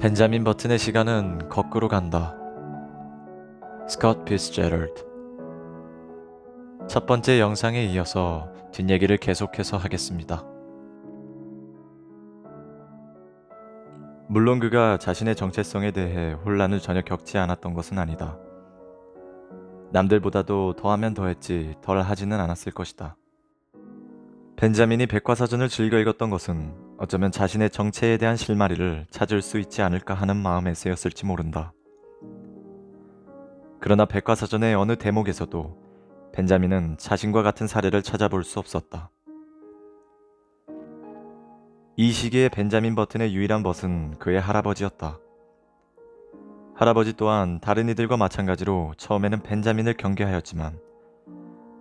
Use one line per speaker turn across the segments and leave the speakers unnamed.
벤자민 버튼의 시간은 거꾸로 간다. 스콧 피츠제럴드. 첫 번째 영상에 이어서 뒷얘기를 계속해서 하겠습니다. 물론 그가 자신의 정체성에 대해 혼란을 전혀 겪지 않았던 것은 아니다. 남들보다도 더하면 더했지 덜 하지는 않았을 것이다. 벤자민이 백과사전을 즐겨 읽었던 것은 어쩌면 자신의 정체에 대한 실마리를 찾을 수 있지 않을까 하는 마음에서였을지 모른다. 그러나 백과사전의 어느 대목에서도 벤자민은 자신과 같은 사례를 찾아볼 수 없었다. 이 시기에 벤자민 버튼의 유일한 벗은 그의 할아버지였다. 할아버지 또한 다른 이들과 마찬가지로 처음에는 벤자민을 경계하였지만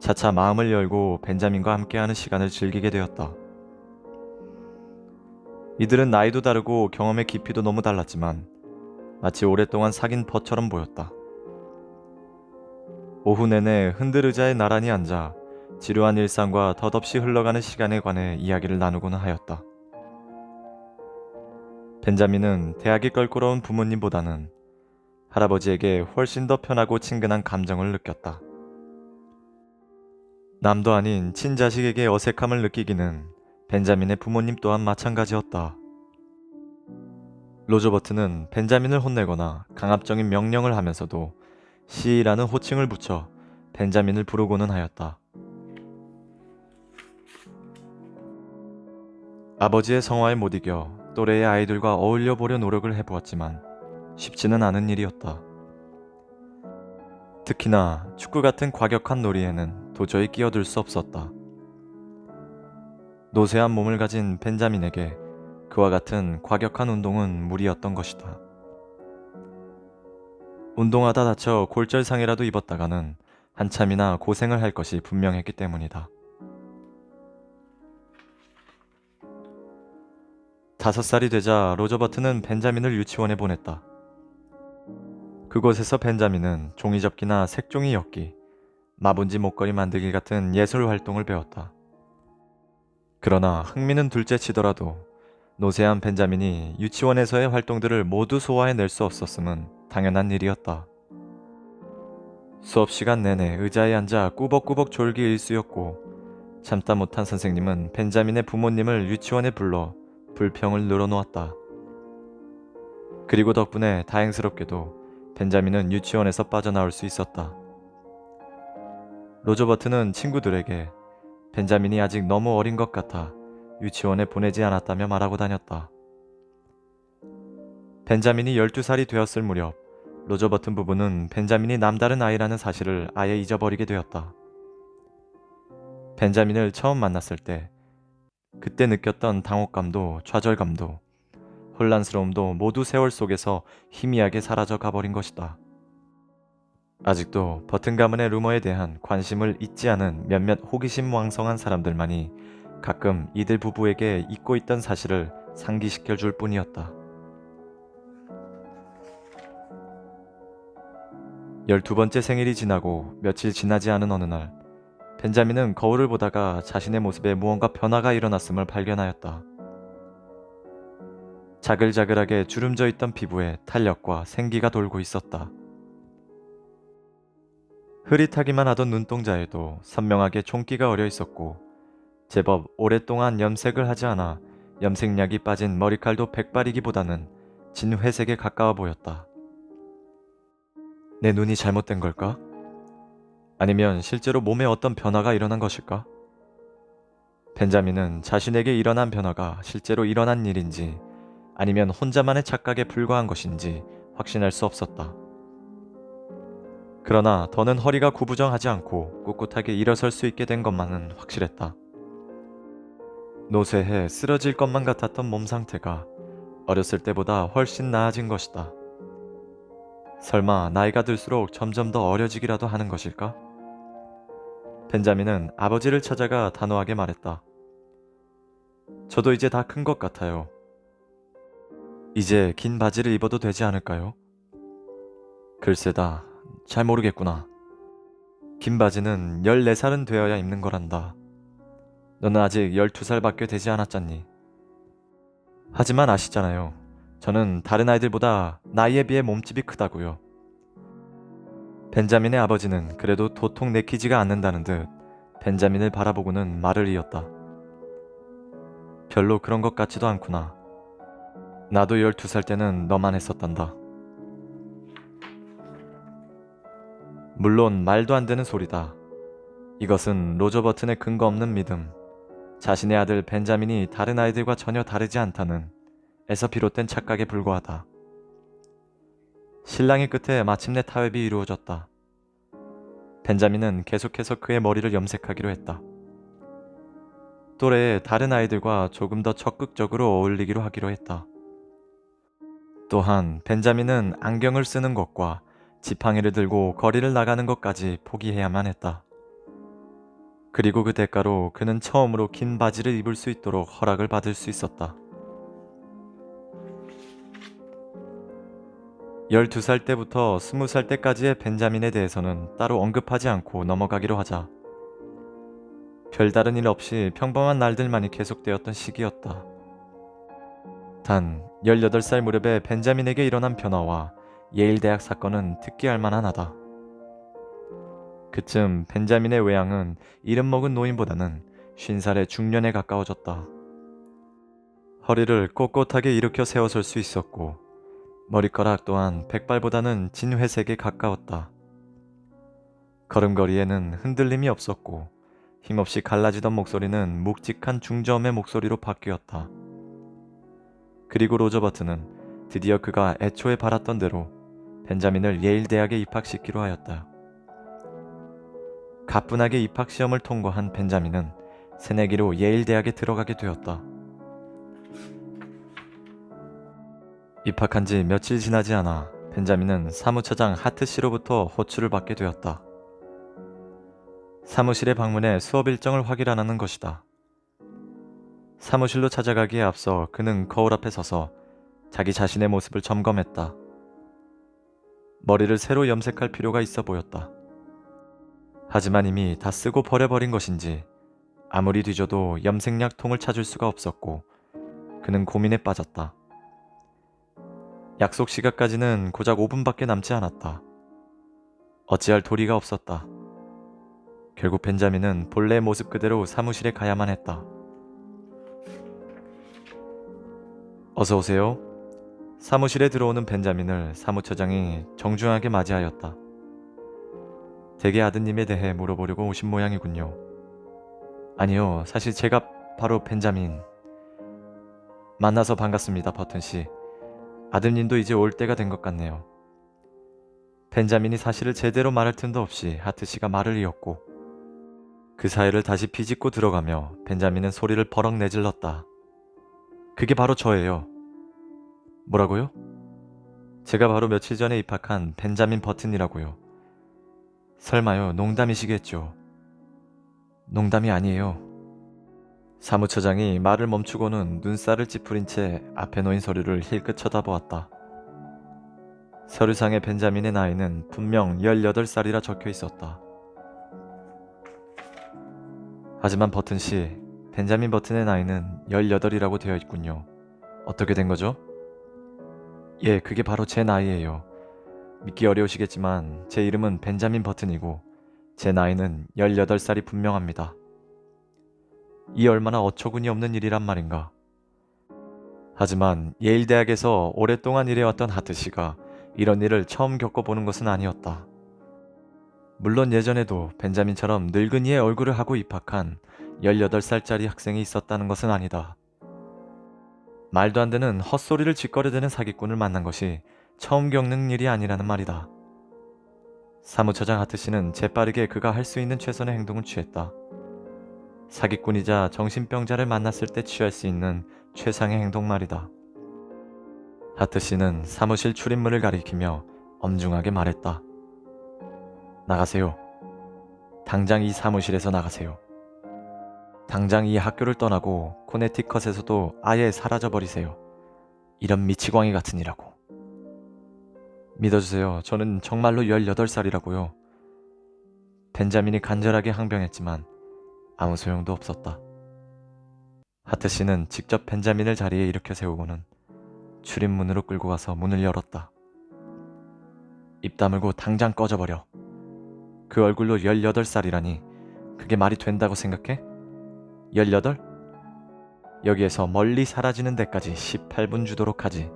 차차 마음을 열고 벤자민과 함께하는 시간을 즐기게 되었다. 이들은 나이도 다르고 경험의 깊이도 너무 달랐지만 마치 오랫동안 사귄 벗처럼 보였다. 오후 내내 흔들 의자에 나란히 앉아 지루한 일상과 덧없이 흘러가는 시간에 관해 이야기를 나누고는 하였다. 벤자민은 대학이 껄끄러운 부모님보다는 할아버지에게 훨씬 더 편하고 친근한 감정을 느꼈다. 남도 아닌 친자식에게 어색함을 느끼기는 벤자민의 부모님 또한 마찬가지였다. 로저 버튼은 벤자민을 혼내거나 강압적인 명령을 하면서도 시라는 호칭을 붙여 벤자민을 부르고는 하였다. 아버지의 성화에 못 이겨 또래의 아이들과 어울려 보려 노력을 해보았지만 쉽지는 않은 일이었다. 특히나 축구 같은 과격한 놀이에는 도저히 끼어들 수 없었다. 노쇠한 몸을 가진 벤자민에게 그와 같은 과격한 운동은 무리였던 것이다. 운동하다 다쳐 골절상이라도 입었다가는 한참이나 고생을 할 것이 분명했기 때문이다. 5살이 되자 로저 버튼은 벤자민을 유치원에 보냈다. 그곳에서 벤자민은 종이접기나 색종이 엮기, 마분지 목걸이 만들기 같은 예술 활동을 배웠다. 그러나 흥미는 둘째치더라도 노쇠한 벤자민이 유치원에서의 활동들을 모두 소화해낼 수 없었음은 당연한 일이었다. 수업 시간 내내 의자에 앉아 꾸벅꾸벅 졸기 일쑤였고 참다 못한 선생님은 벤자민의 부모님을 유치원에 불러 불평을 늘어놓았다. 그리고 덕분에 다행스럽게도 벤자민은 유치원에서 빠져나올 수 있었다. 로저 버튼은 친구들에게 벤자민이 아직 너무 어린 것 같아 유치원에 보내지 않았다며 말하고 다녔다. 벤자민이 12살이 되었을 무렵 로저 버튼 부부는 벤자민이 남다른 아이라는 사실을 아예 잊어버리게 되었다. 벤자민을 처음 만났을 때 그때 느꼈던 당혹감도 좌절감도 혼란스러움도 모두 세월 속에서 희미하게 사라져 가버린 것이다. 아직도 버튼 가문의 루머에 대한 관심을 잊지 않은 몇몇 호기심 왕성한 사람들만이 가끔 이들 부부에게 잊고 있던 사실을 상기시켜 줄 뿐이었다. 12번째 생일이 지나고 며칠 지나지 않은 어느 날 벤자민은 거울을 보다가 자신의 모습에 무언가 변화가 일어났음을 발견하였다. 자글자글하게 주름져 있던 피부에 탄력과 생기가 돌고 있었다. 흐릿하기만 하던 눈동자에도 선명하게 총기가 어려 있었고 제법 오랫동안 염색을 하지 않아 염색약이 빠진 머리칼도 백발이기보다는 진회색에 가까워 보였다. 내 눈이 잘못된 걸까? 아니면 실제로 몸에 어떤 변화가 일어난 것일까? 벤자민은 자신에게 일어난 변화가 실제로 일어난 일인지 아니면 혼자만의 착각에 불과한 것인지 확신할 수 없었다. 그러나 더는 허리가 구부정하지 않고 꿋꿋하게 일어설 수 있게 된 것만은 확실했다. 노쇠해 쓰러질 것만 같았던 몸 상태가 어렸을 때보다 훨씬 나아진 것이다. 설마 나이가 들수록 점점 더 어려지기라도 하는 것일까? 벤자민은 아버지를 찾아가 단호하게 말했다. 저도 이제 다 큰 것 같아요. 이제 긴 바지를 입어도 되지 않을까요? 글쎄다, 잘 모르겠구나. 긴 바지는 14살은 되어야 입는 거란다. 너는 아직 12살밖에 되지 않았잖니. 하지만 아시잖아요. 저는 다른 아이들보다 나이에 비해 몸집이 크다고요. 벤자민의 아버지는 그래도 도통 내키지가 않는다는 듯 벤자민을 바라보고는 말을 이었다. 별로 그런 것 같지도 않구나. 나도 12살 때는 너만 했었단다. 물론 말도 안 되는 소리다. 이것은 로저 버튼의 근거 없는 믿음, 자신의 아들 벤자민이 다른 아이들과 전혀 다르지 않다는 에서 비롯된 착각에 불과하다. 신랑의 끝에 마침내 타협이 이루어졌다. 벤자민은 계속해서 그의 머리를 염색하기로 했다. 또래의 다른 아이들과 조금 더 적극적으로 어울리기로 하기로 했다. 또한 벤자민은 안경을 쓰는 것과 지팡이를 들고 거리를 나가는 것까지 포기해야만 했다. 그리고 그 대가로 그는 처음으로 긴 바지를 입을 수 있도록 허락을 받을 수 있었다. 12살 때부터 20살 때까지의 벤자민에 대해서는 따로 언급하지 않고 넘어가기로 하자. 별다른 일 없이 평범한 날들만이 계속되었던 시기였다. 단 18살 무렵에 벤자민에게 일어난 변화와 예일 대학 사건은 특기할 만하다. 그쯤 벤자민의 외양은 이름 먹은 노인보다는 50살의 중년에 가까워졌다. 허리를 꼿꼿하게 일으켜 세워설 수 있었고 머리카락 또한 백발보다는 진회색에 가까웠다. 걸음걸이에는 흔들림이 없었고 힘없이 갈라지던 목소리는 묵직한 중저음의 목소리로 바뀌었다. 그리고 로저 버튼은 드디어 그가 애초에 바랐던 대로 벤자민을 예일 대학에 입학시키려 하였다. 가뿐하게 입학 시험을 통과한 벤자민은 새내기로 예일 대학에 들어가게 되었다. 입학한 지 며칠 지나지 않아 벤자민은 사무처장 하트 씨로부터 호출을 받게 되었다. 사무실에 방문해 수업 일정을 확인하는 것이다. 사무실로 찾아가기에 앞서 그는 거울 앞에 서서 자기 자신의 모습을 점검했다. 머리를 새로 염색할 필요가 있어 보였다. 하지만 이미 다 쓰고 버려버린 것인지 아무리 뒤져도 염색약 통을 찾을 수가 없었고 그는 고민에 빠졌다. 약속 시각까지는 고작 5분밖에 남지 않았다. 어찌할 도리가 없었다. 결국 벤자민은 본래의 모습 그대로 사무실에 가야만 했다. 어서 오세요. 사무실에 들어오는 벤자민을 사무처장이 정중하게 맞이하였다. 댁의 아드님에 대해 물어보려고 오신 모양이군요. 아니요, 사실 제가 바로 벤자민. 만나서 반갑습니다, 버튼 씨. 아드님도 이제 올 때가 된 것 같네요. 벤자민이 사실을 제대로 말할 틈도 없이 하트 씨가 말을 이었고 그 사이를 다시 비집고 들어가며 벤자민은 소리를 버럭 내질렀다. 그게 바로 저예요. 뭐라고요? 제가 바로 며칠 전에 입학한 벤자민 버튼이라고요. 설마요, 농담이시겠죠? 농담이 아니에요. 사무처장이 말을 멈추고는 눈살을 찌푸린 채 앞에 놓인 서류를 힐끗 쳐다보았다. 서류상의 벤자민의 나이는 분명 18살이라 적혀 있었다. 하지만 버튼씨, 벤자민 버튼의 나이는 18이라고 되어 있군요. 어떻게 된 거죠? 예, 그게 바로 제 나이예요. 믿기 어려우시겠지만 제 이름은 벤자민 버튼이고 제 나이는 18살이 분명합니다. 이 얼마나 어처구니 없는 일이란 말인가. 하지만 예일 대학에서 오랫동안 일해왔던 하트 씨가 이런 일을 처음 겪어보는 것은 아니었다. 물론 예전에도 벤자민처럼 늙은이의 얼굴을 하고 입학한 18살짜리 학생이 있었다는 것은 아니다. 말도 안 되는 헛소리를 짓거려대는 사기꾼을 만난 것이 처음 겪는 일이 아니라는 말이다. 사무처장 하트 씨는 재빠르게 그가 할 수 있는 최선의 행동을 취했다. 사기꾼이자 정신병자를 만났을 때 취할 수 있는 최상의 행동 말이다. 하트 씨는 사무실 출입문을 가리키며 엄중하게 말했다. 나가세요. 당장 이 사무실에서 나가세요. 당장 이 학교를 떠나고 코네티컷에서도 아예 사라져버리세요. 이런 미치광이 같으니라고. 믿어주세요. 저는 정말로 18살이라고요. 벤자민이 간절하게 항변했지만 아무 소용도 없었다. 하트 씨는 직접 벤자민을 자리에 일으켜 세우고는 출입문으로 끌고 가서 문을 열었다. 입 다물고 당장 꺼져버려. 그 얼굴로 18살이라니 그게 말이 된다고 생각해? 18? 여기에서 멀리 사라지는 데까지 18분 주도록 하지.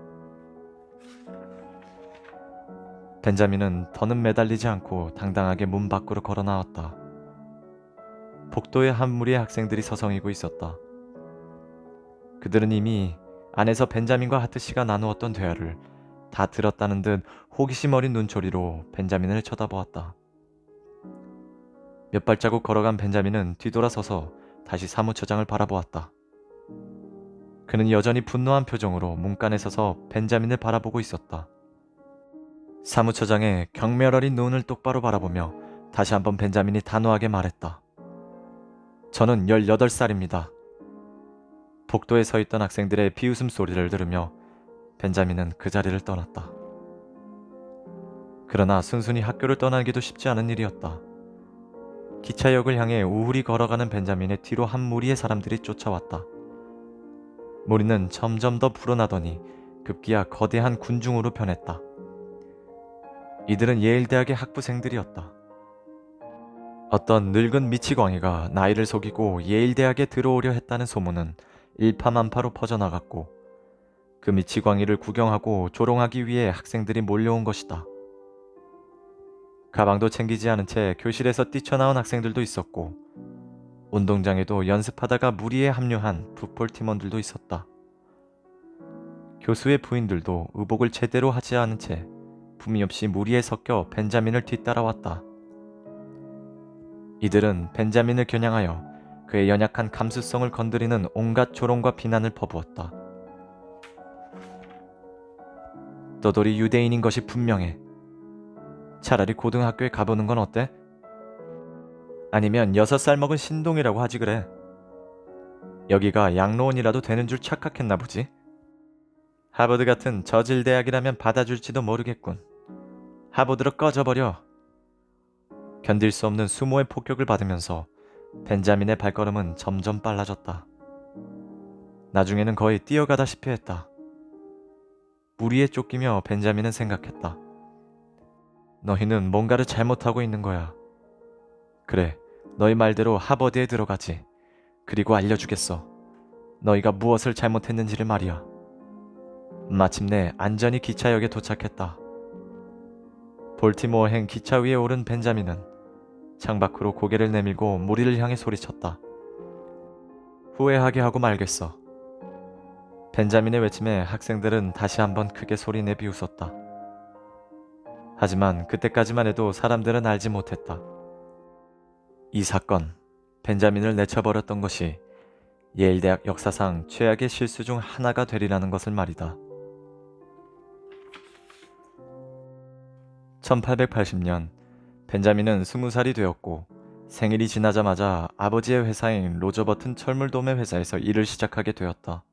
벤자민은 더는 매달리지 않고 당당하게 문 밖으로 걸어 나왔다. 복도에 한 무리의 학생들이 서성이고 있었다. 그들은 이미 안에서 벤자민과 하트씨가 나누었던 대화를 다 들었다는 듯 호기심 어린 눈초리로 벤자민을 쳐다보았다. 몇 발자국 걸어간 벤자민은 뒤돌아서서 다시 사무처장을 바라보았다. 그는 여전히 분노한 표정으로 문간에 서서 벤자민을 바라보고 있었다. 사무처장의 경멸 어린 눈을 똑바로 바라보며 다시 한번 벤자민이 단호하게 말했다. 저는 18살입니다. 복도에 서 있던 학생들의 비웃음 소리를 들으며 벤자민은 그 자리를 떠났다. 그러나 순순히 학교를 떠나기도 쉽지 않은 일이었다. 기차역을 향해 우울히 걸어가는 벤자민의 뒤로 한 무리의 사람들이 쫓아왔다. 무리는 점점 더 불어나더니 급기야 거대한 군중으로 변했다. 이들은 예일대학의 학부생들이었다. 어떤 늙은 미치광이가 나이를 속이고 예일대학에 들어오려 했다는 소문은 일파만파로 퍼져나갔고 그 미치광이를 구경하고 조롱하기 위해 학생들이 몰려온 것이다. 가방도 챙기지 않은 채 교실에서 뛰쳐나온 학생들도 있었고 운동장에도 연습하다가 무리에 합류한 풋볼 팀원들도 있었다. 교수의 부인들도 의복을 제대로 하지 않은 채 품위 없이 무리에 섞여 벤자민을 뒤따라왔다. 이들은 벤자민을 겨냥하여 그의 연약한 감수성을 건드리는 온갖 조롱과 비난을 퍼부었다. 너돌이 유대인인 것이 분명해. 차라리 고등학교에 가보는 건 어때? 아니면 6살 먹은 신동이라고 하지 그래. 여기가 양로원이라도 되는 줄 착각했나 보지. 하버드 같은 저질 대학이라면 받아줄지도 모르겠군. 하버드로 꺼져버려. 견딜 수 없는 수모의 폭격을 받으면서 벤자민의 발걸음은 점점 빨라졌다. 나중에는 거의 뛰어가다시피 했다. 무리에 쫓기며 벤자민은 생각했다. 너희는 뭔가를 잘못하고 있는 거야. 그래, 너희 말대로 하버드에 들어가지. 그리고 알려주겠어. 너희가 무엇을 잘못했는지를 말이야. 마침내 안전히 기차역에 도착했다. 볼티모어행 기차 위에 오른 벤자민은 창밖으로 고개를 내밀고 무리를 향해 소리쳤다. 후회하게 하고 말겠어. 벤자민의 외침에 학생들은 다시 한번 크게 소리내 비웃었다. 하지만 그때까지만 해도 사람들은 알지 못했다. 이 사건, 벤자민을 내쳐버렸던 것이 예일대학 역사상 최악의 실수 중 하나가 되리라는 것을 말이다. 1880년 벤자민은 20살이 되었고 생일이 지나자마자 아버지의 회사인 로저버튼 철물도매 회사에서 일을 시작하게 되었다.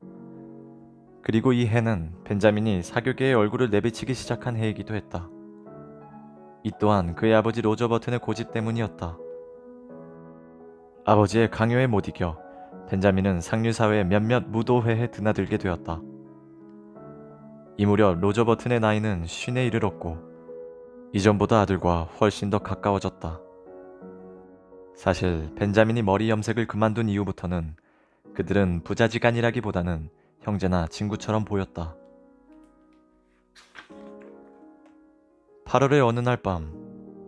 그리고 이 해는 벤자민이 사교계의 얼굴을 내비치기 시작한 해이기도 했다. 이 또한 그의 아버지 로저버튼의 고집 때문이었다. 아버지의 강요에 못 이겨 벤자민은 상류사회의 몇몇 무도회에 드나들게 되었다. 이 무렵 로저버튼의 나이는 50에 이르렀고 이전보다 아들과 훨씬 더 가까워졌다. 사실 벤자민이 머리 염색을 그만둔 이후부터는 그들은 부자지간이라기보다는 형제나 친구처럼 보였다. 8월의 어느 날 밤,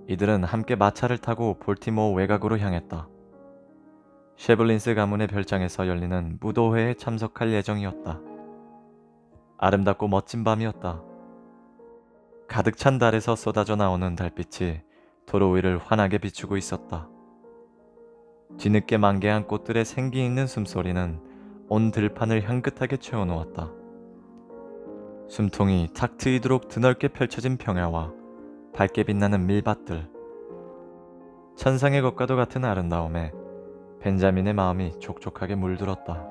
이들은 함께 마차를 타고 볼티모어 외곽으로 향했다. 쉐블린스 가문의 별장에서 열리는 무도회에 참석할 예정이었다. 아름답고 멋진 밤이었다. 가득 찬 달에서 쏟아져 나오는 달빛이 도로 위를 환하게 비추고 있었다. 뒤늦게 만개한 꽃들의 생기 있는 숨소리는 온 들판을 향긋하게 채워놓았다. 숨통이 탁 트이도록 드넓게 펼쳐진 평야와 밝게 빛나는 밀밭들, 천상의 것과도 같은 아름다움에 벤자민의 마음이 촉촉하게 물들었다.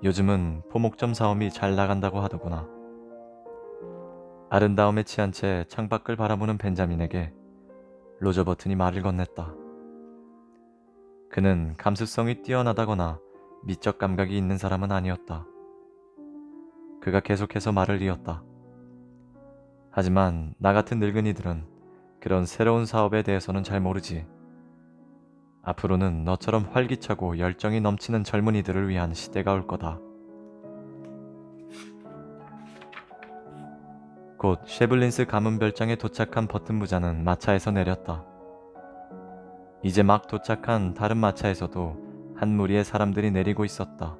요즘은 포목점 사업이 잘 나간다고 하더구나. 아름다움에 취한 채 창밖을 바라보는 벤자민에게 로저버튼이 말을 건넸다. 그는 감수성이 뛰어나다거나 미적 감각이 있는 사람은 아니었다. 그가 계속해서 말을 이었다. 하지만 나 같은 늙은이들은 그런 새로운 사업에 대해서는 잘 모르지. 앞으로는 너처럼 활기차고 열정이 넘치는 젊은이들을 위한 시대가 올 거다. 곧 쉐블린스 가문 별장에 도착한 버튼 부자는 마차에서 내렸다. 이제 막 도착한 다른 마차에서도 한 무리의 사람들이 내리고 있었다.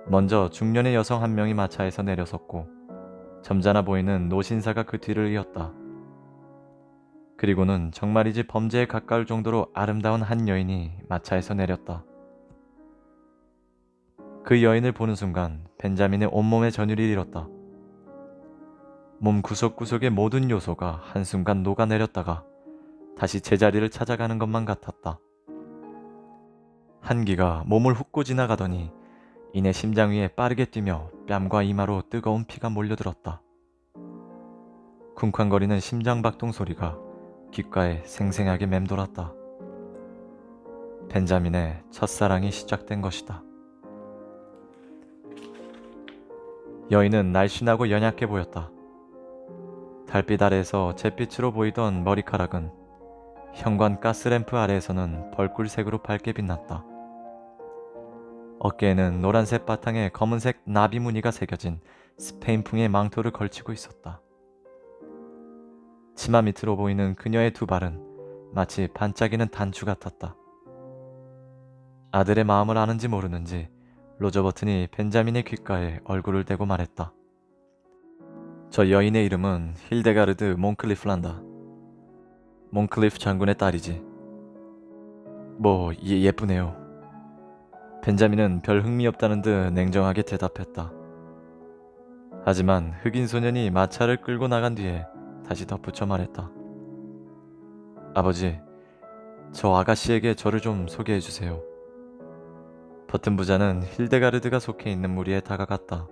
먼저 중년의 여성 한 명이 마차에서 내려섰고 점잖아 보이는 노신사가 그 뒤를 이었다. 그리고는 정말이지 범죄에 가까울 정도로 아름다운 한 여인이 마차에서 내렸다. 그 여인을 보는 순간 벤자민의 온몸에 전율이 일었다. 몸 구석구석의 모든 요소가 한순간 녹아내렸다가 다시 제자리를 찾아가는 것만 같았다. 한기가 몸을 훅고 지나가더니 이내 심장 위에 빠르게 뛰며 뺨과 이마로 뜨거운 피가 몰려들었다. 쿵쾅거리는 심장박동 소리가 귓가에 생생하게 맴돌았다. 벤자민의 첫사랑이 시작된 것이다. 여인은 날씬하고 연약해 보였다. 달빛 아래에서 잿빛으로 보이던 머리카락은 현관 가스램프 아래에서는 벌꿀색으로 밝게 빛났다. 어깨에는 노란색 바탕에 검은색 나비 무늬가 새겨진 스페인풍의 망토를 걸치고 있었다. 치마 밑으로 보이는 그녀의 두 발은 마치 반짝이는 단추 같았다. 아들의 마음을 아는지 모르는지 로저 버튼이 벤자민의 귓가에 얼굴을 대고 말했다. 저 여인의 이름은 힐데가르드 몽클리프란다. 몽클리프 장군의 딸이지. 예쁘네요. 벤자민은 별 흥미 없다는 듯 냉정하게 대답했다. 하지만 흑인 소년이 마차를 끌고 나간 뒤에 다시 덧붙여 말했다. 아버지, 저 아가씨에게 저를 좀 소개해 주세요. 버튼 부자는 힐데가르드가 속해 있는 무리에 다가갔다.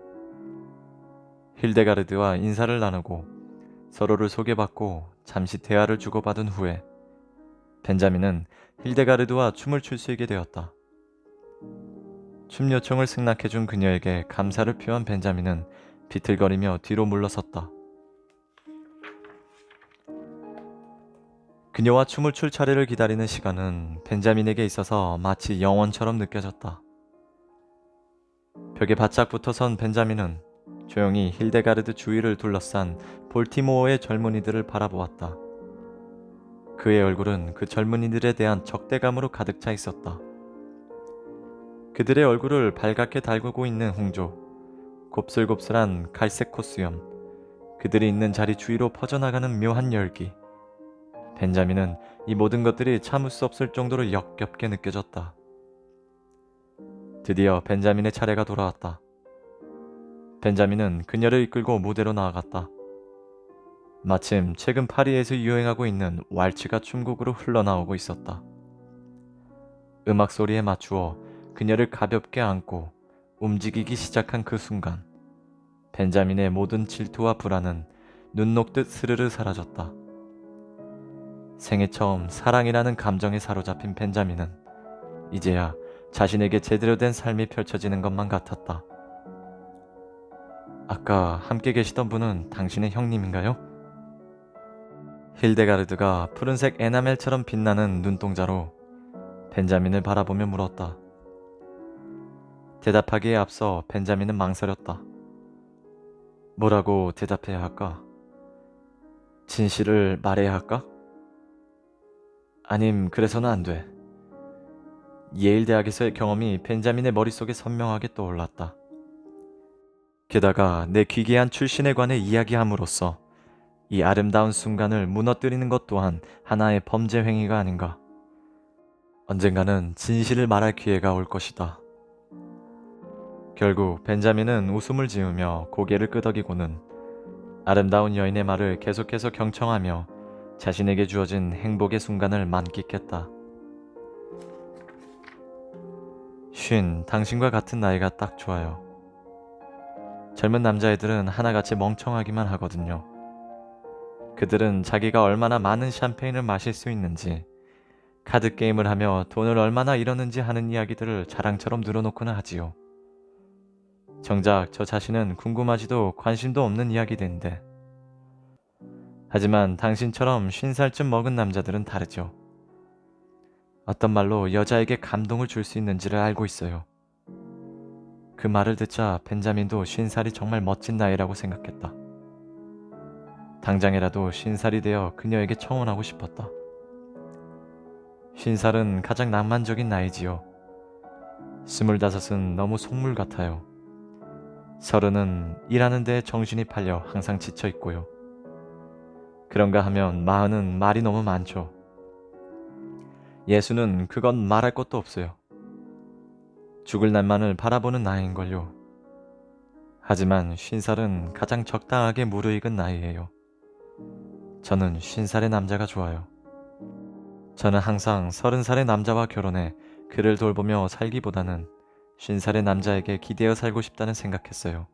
힐데가르드와 인사를 나누고 서로를 소개받고 잠시 대화를 주고받은 후에 벤자민은 힐데가르드와 춤을 출 수 있게 되었다. 춤 요청을 승낙해준 그녀에게 감사를 표한 벤자민은 비틀거리며 뒤로 물러섰다. 그녀와 춤을 출 차례를 기다리는 시간은 벤자민에게 있어서 마치 영원처럼 느껴졌다. 벽에 바짝 붙어선 벤자민은 조용히 힐데가르드 주위를 둘러싼 볼티모어의 젊은이들을 바라보았다. 그의 얼굴은 그 젊은이들에 대한 적대감으로 가득 차 있었다. 그들의 얼굴을 발갛게 달구고 있는 홍조, 곱슬곱슬한 갈색 콧수염, 그들이 있는 자리 주위로 퍼져나가는 묘한 열기. 벤자민은 이 모든 것들이 참을 수 없을 정도로 역겹게 느껴졌다. 드디어 벤자민의 차례가 돌아왔다. 벤자민은 그녀를 이끌고 무대로 나아갔다. 마침 최근 파리에서 유행하고 있는 왈츠가 춤곡으로 흘러나오고 있었다. 음악 소리에 맞추어 그녀를 가볍게 안고 움직이기 시작한 그 순간 벤자민의 모든 질투와 불안은 눈 녹듯 스르르 사라졌다. 생애 처음 사랑이라는 감정에 사로잡힌 벤자민은 이제야 자신에게 제대로 된 삶이 펼쳐지는 것만 같았다. 아까 함께 계시던 분은 당신의 형님인가요? 힐데가르드가 푸른색 에나멜처럼 빛나는 눈동자로 벤자민을 바라보며 물었다. 대답하기에 앞서 벤자민은 망설였다. 뭐라고 대답해야 할까? 진실을 말해야 할까? 아님 그래서는 안 돼. 예일 대학에서의 경험이 벤자민의 머릿속에 선명하게 떠올랐다. 게다가 내 귀계한 출신에 관해 이야기함으로써 이 아름다운 순간을 무너뜨리는 것 또한 하나의 범죄 행위가 아닌가. 언젠가는 진실을 말할 기회가 올 것이다. 결국 벤자민은 웃음을 지으며 고개를 끄덕이고는 아름다운 여인의 말을 계속해서 경청하며 자신에게 주어진 행복의 순간을 만끽했다. 당신과 같은 나이가 딱 좋아요. 젊은 남자애들은 하나같이 멍청하기만 하거든요. 그들은 자기가 얼마나 많은 샴페인을 마실 수 있는지, 카드게임을 하며 돈을 얼마나 잃었는지 하는 이야기들을 자랑처럼 늘어놓고는 하지요. 정작 저 자신은 궁금하지도 관심도 없는 이야기인데. 하지만 당신처럼 50살쯤 먹은 남자들은 다르죠. 어떤 말로 여자에게 감동을 줄 수 있는지를 알고 있어요. 그 말을 듣자 벤자민도 50살이 정말 멋진 나이라고 생각했다. 당장이라도 50살이 되어 그녀에게 청혼하고 싶었다. 50살은 가장 낭만적인 나이지요. 25은 너무 속물 같아요. 30은 일하는 데 정신이 팔려 항상 지쳐 있고요. 그런가 하면 40은 말이 너무 많죠. 60은 그건 말할 것도 없어요. 죽을 날만을 바라보는 나이인걸요. 하지만 50살은 가장 적당하게 무르익은 나이예요. 저는 50살의 남자가 좋아요. 저는 항상 30살의 남자와 결혼해 그를 돌보며 살기보다는 50살의 남자에게 기대어 살고 싶다는 생각했어요.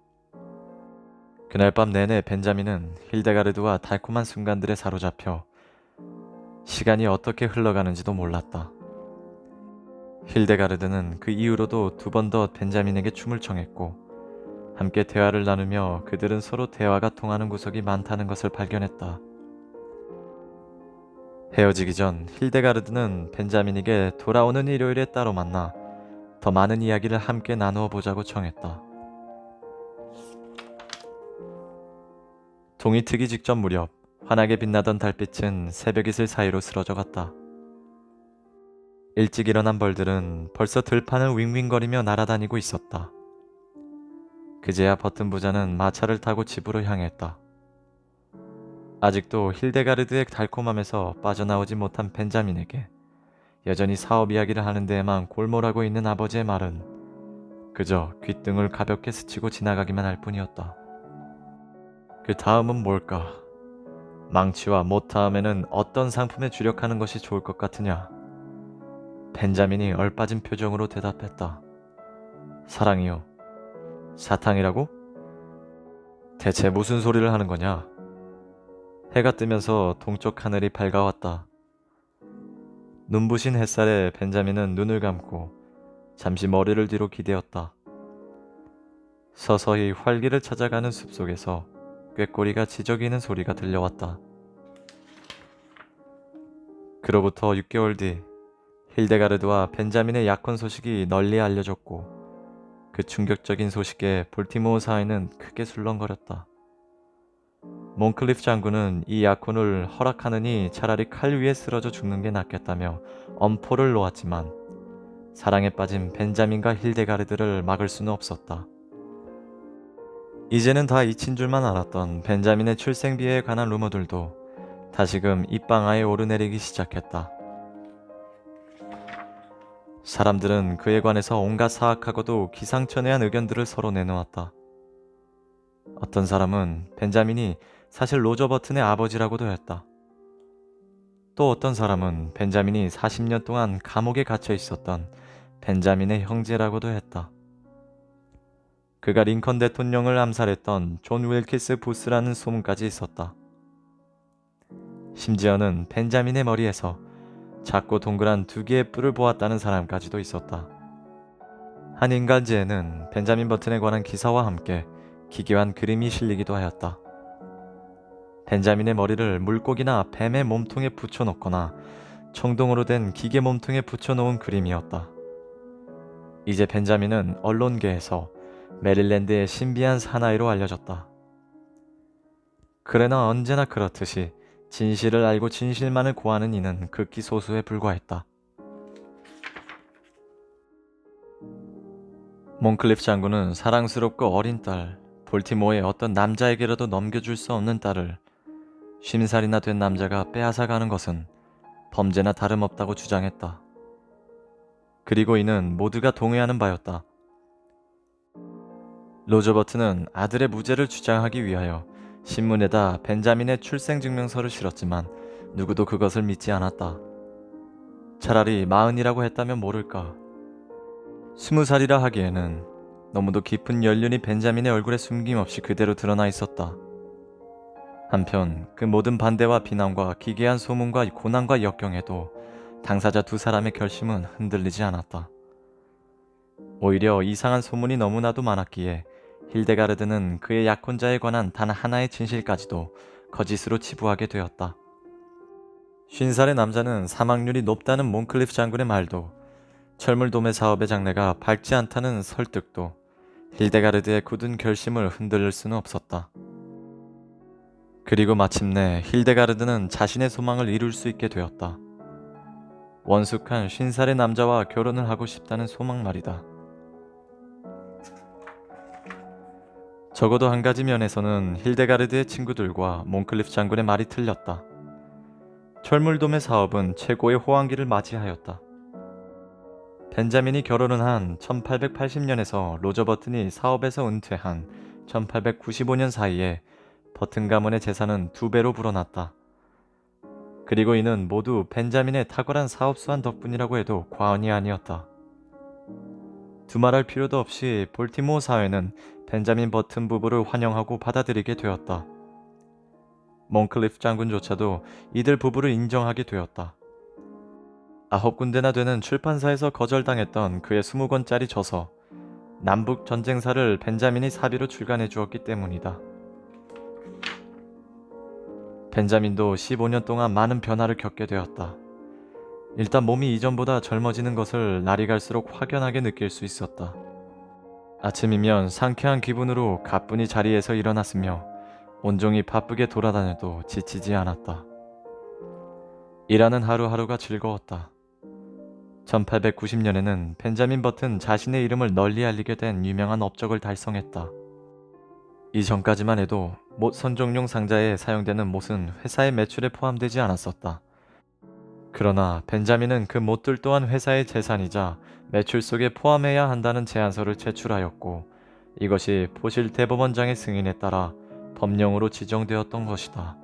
그날 밤 내내 벤자민은 힐데가르드와 달콤한 순간들에 사로잡혀 시간이 어떻게 흘러가는지도 몰랐다. 힐데가르드는 그 이후로도 2번 더 벤자민에게 춤을 청했고 함께 대화를 나누며 그들은 서로 대화가 통하는 구석이 많다는 것을 발견했다. 헤어지기 전 힐데가르드는 벤자민에게 돌아오는 일요일에 따로 만나 더 많은 이야기를 함께 나누어 보자고 청했다. 동이 트기 직전 무렵 환하게 빛나던 달빛은 새벽 이슬 사이로 쓰러져 갔다. 일찍 일어난 벌들은 벌써 들판을 윙윙거리며 날아다니고 있었다. 그제야 버튼 부자는 마차를 타고 집으로 향했다. 아직도 힐데가르드의 달콤함에서 빠져나오지 못한 벤자민에게 여전히 사업 이야기를 하는 데에만 골몰하고 있는 아버지의 말은 그저 귓등을 가볍게 스치고 지나가기만 할 뿐이었다. 그 다음은 뭘까? 망치와 못 다음에는 어떤 상품에 주력하는 것이 좋을 것 같으냐? 벤자민이 얼빠진 표정으로 대답했다. 사랑이요. 사탕이라고? 대체 무슨 소리를 하는 거냐? 해가 뜨면서 동쪽 하늘이 밝아왔다. 눈부신 햇살에 벤자민은 눈을 감고 잠시 머리를 뒤로 기대었다. 서서히 활기를 찾아가는 숲속에서 꾀꼬리가 지저귀는 소리가 들려왔다. 그로부터 6개월 뒤 힐데가르드와 벤자민의 약혼 소식이 널리 알려졌고 그 충격적인 소식에 볼티모어 사회는 크게 술렁거렸다. 몬클리프 장군은 이 약혼을 허락하느니 차라리 칼 위에 쓰러져 죽는 게 낫겠다며 엄포를 놓았지만 사랑에 빠진 벤자민과 힐데가르드를 막을 수는 없었다. 이제는 다 잊힌 줄만 알았던 벤자민의 출생비에 관한 루머들도 다시금 입방아에 오르내리기 시작했다. 사람들은 그에 관해서 온갖 사악하고도 기상천외한 의견들을 서로 내놓았다. 어떤 사람은 벤자민이 사실 로저 버튼의 아버지라고도 했다. 또 어떤 사람은 벤자민이 40년 동안 감옥에 갇혀 있었던 벤자민의 형제라고도 했다. 그가 링컨 대통령을 암살했던 존 윌키스 부스라는 소문까지 있었다. 심지어는 벤자민의 머리에서 작고 동그란 2개의 뿔을 보았다는 사람까지도 있었다. 한 인간지에는 벤자민 버튼에 관한 기사와 함께 기괴한 그림이 실리기도 하였다. 벤자민의 머리를 물고기나 뱀의 몸통에 붙여놓거나 청동으로 된 기계 몸통에 붙여놓은 그림이었다. 이제 벤자민은 언론계에서 메릴랜드의 신비한 사나이로 알려졌다. 그러나 언제나 그렇듯이 진실을 알고 진실만을 고하는 이는 극히 소수에 불과했다. 몬클리프 장군은 사랑스럽고 어린 딸, 볼티모어의 어떤 남자에게라도 넘겨줄 수 없는 딸을 50살이나 된 남자가 빼앗아가는 것은 범죄나 다름없다고 주장했다. 그리고 이는 모두가 동의하는 바였다. 로저 버튼은 아들의 무죄를 주장하기 위하여 신문에다 벤자민의 출생증명서를 실었지만 누구도 그것을 믿지 않았다. 차라리 40이라고 했다면 모를까. 20살이라 하기에는 너무도 깊은 연륜이 벤자민의 얼굴에 숨김없이 그대로 드러나 있었다. 한편 그 모든 반대와 비난과 기괴한 소문과 고난과 역경에도 당사자 2사람의 결심은 흔들리지 않았다. 오히려 이상한 소문이 너무나도 많았기에 hilde가르드는 그의 약혼자에 관한 단 하나의 진실까지도 거짓으로 치부하게 되었다. 50살의 남자는 사망률이 높다는 몬클리프 장군의 말도, 철물도매 사업의 장래가 밝지 않다는 설득도 hilde가르드의 굳은 결심을 흔들릴 수는 없었다. 그리고 마침내 hilde가르드는 자신의 소망을 이룰 수 있게 되었다. 원숙한 50살의 남자와 결혼을 하고 싶다는 소망 말이다. 적어도 한 가지 면에서는 hilde가르드의 친구들과 몬클리프 장군의 말이 틀렸다. 철물도매 사업은 최고의 호황기를 맞이하였다. 벤자민이 결혼을 한 1880년에서 로저 버튼이 사업에서 은퇴한 1895년 사이에 버튼 가문의 재산은 2배로 불어났다. 그리고 이는 모두 벤자민의 탁월한 사업수완 덕분이라고 해도 과언이 아니었다. 두말할 필요도 없이 볼티모어 사회는 벤자민 버튼 부부를 환영하고 받아들이게 되었다. 몬클리프 장군조차도 이들 부부를 인정하게 되었다. 9군데나 되는 출판사에서 거절당했던 그의 20권짜리 저서 남북 전쟁사를 벤자민이 사비로 출간해 주었기 때문이다. 벤자민도 15년 동안 많은 변화를 겪게 되었다. 일단 몸이 이전보다 젊어지는 것을 날이 갈수록 확연하게 느낄 수 있었다. 아침이면 상쾌한 기분으로 가뿐히 자리에서 일어났으며 온종일 바쁘게 돌아다녀도 지치지 않았다. 일하는 하루하루가 즐거웠다. 1890년에는 벤자민 버튼 자신의 이름을 널리 알리게 된 유명한 업적을 달성했다. 이전까지만 해도 못 선종용 상자에 사용되는 못은 회사의 매출에 포함되지 않았었다. 그러나 벤자민은 그 못들 또한 회사의 재산이자 매출 속에 포함해야 한다는 제안서를 제출하였고, 이것이 포실 대법원장의 승인에 따라 법령으로 지정되었던 것이다.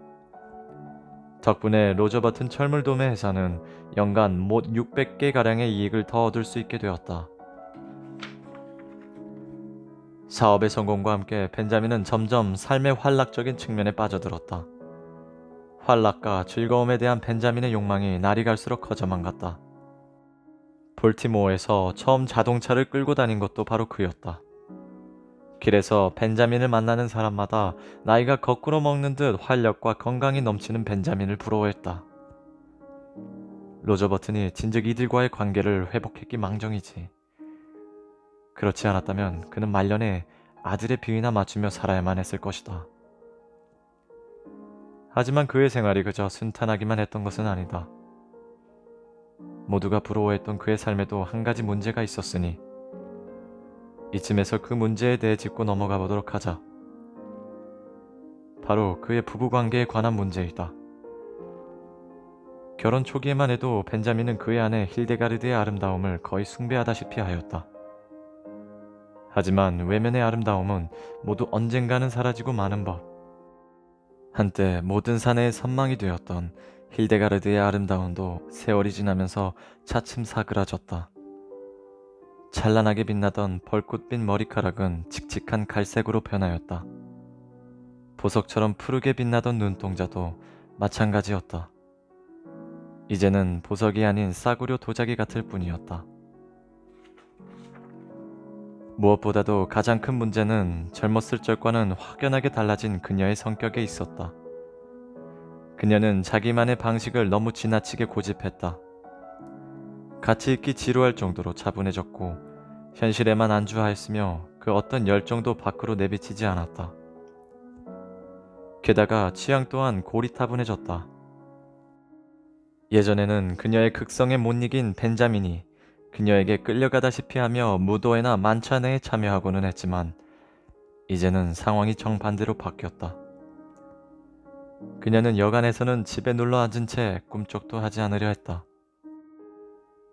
덕분에 로저 버튼 철물도매 회사는 연간 못 600개가량의 이익을 더 얻을 수 있게 되었다. 사업의 성공과 함께 벤자민은 점점 삶의 활락적인 측면에 빠져들었다. 활락과 즐거움에 대한 벤자민의 욕망이 날이 갈수록 커져만 갔다. 볼티모어에서 처음 자동차를 끌고 다닌 것도 바로 그였다. 길에서 벤자민을 만나는 사람마다 나이가 거꾸로 먹는 듯 활력과 건강이 넘치는 벤자민을 부러워했다. 로저 버튼이 진즉 이들과의 관계를 회복했기 망정이지. 그렇지 않았다면 그는 말년에 아들의 비위나 맞추며 살아야만 했을 것이다. 하지만 그의 생활이 그저 순탄하기만 했던 것은 아니다. 모두가 부러워했던 그의 삶에도 한 가지 문제가 있었으니 이쯤에서 그 문제에 대해 짚고 넘어가 보도록 하자. 바로 그의 부부관계에 관한 문제이다. 결혼 초기에만 해도 벤자민은 그의 아내 hilde가르드의 아름다움을 거의 숭배하다시피 하였다. 하지만 외면의 아름다움은 모두 언젠가는 사라지고 마는 법. 한때 모든 사내의 선망이 되었던 hilde가르드의 아름다움도 세월이 지나면서 차츰 사그라졌다. 찬란하게 빛나던 벌꽃빛 머리카락은 칙칙한 갈색으로 변하였다. 보석처럼 푸르게 빛나던 눈동자도 마찬가지였다. 이제는 보석이 아닌 싸구려 도자기 같을 뿐이었다. 무엇보다도 가장 큰 문제는 젊었을 적과는 확연하게 달라진 그녀의 성격에 있었다. 그녀는 자기만의 방식을 너무 지나치게 고집했다. 같이 있기 지루할 정도로 차분해졌고 현실에만 안주하였으며 그 어떤 열정도 밖으로 내비치지 않았다. 게다가 취향 또한 고리타분해졌다. 예전에는 그녀의 극성에 못 이긴 벤자민이 그녀에게 끌려가다시피 하며 무도회나 만찬회에 참여하고는 했지만 이제는 상황이 정반대로 바뀌었다. 그녀는 여간에서는 집에 눌러 앉은 채 꿈쩍도 하지 않으려 했다.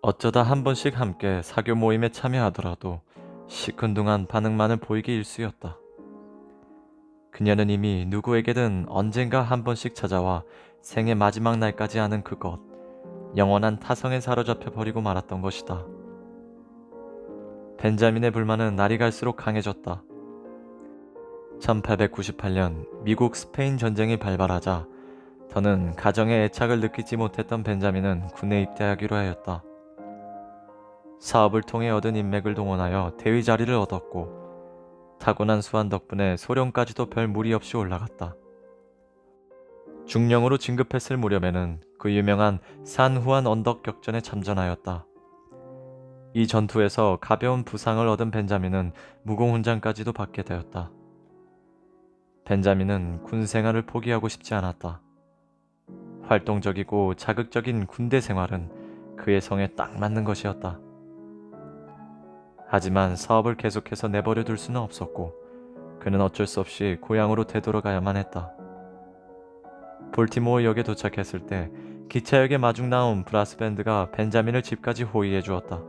어쩌다 한 번씩 함께 사교 모임에 참여하더라도 시큰둥한 반응만을 보이기 일쑤였다. 그녀는 이미 누구에게든 언젠가 한 번씩 찾아와 생의 마지막 날까지 아는 그것, 영원한 타성에 사로잡혀 버리고 말았던 것이다. 벤자민의 불만은 날이 갈수록 강해졌다. 1898년 미국 스페인 전쟁이 발발하자 더는 가정의 애착을 느끼지 못했던 벤자민은 군에 입대하기로 하였다. 사업을 통해 얻은 인맥을 동원하여 대위 자리를 얻었고 타고난 수완 덕분에 소령까지도 별 무리 없이 올라갔다. 중령으로 진급했을 무렵에는 그 유명한 산후안 언덕 격전에 참전하였다. 이 전투에서 가벼운 부상을 얻은 벤자민은 무공훈장까지도 받게 되었다. 벤자민은 군 생활을 포기하고 싶지 않았다. 활동적이고 자극적인 군대 생활은 그의 성에 딱 맞는 것이었다. 하지만 사업을 계속해서 내버려 둘 수는 없었고 그는 어쩔 수 없이 고향으로 되돌아가야만 했다. 볼티모어 역에 도착했을 때 기차역에 마중 나온 브라스 밴드가 벤자민을 집까지 호위해 주었다.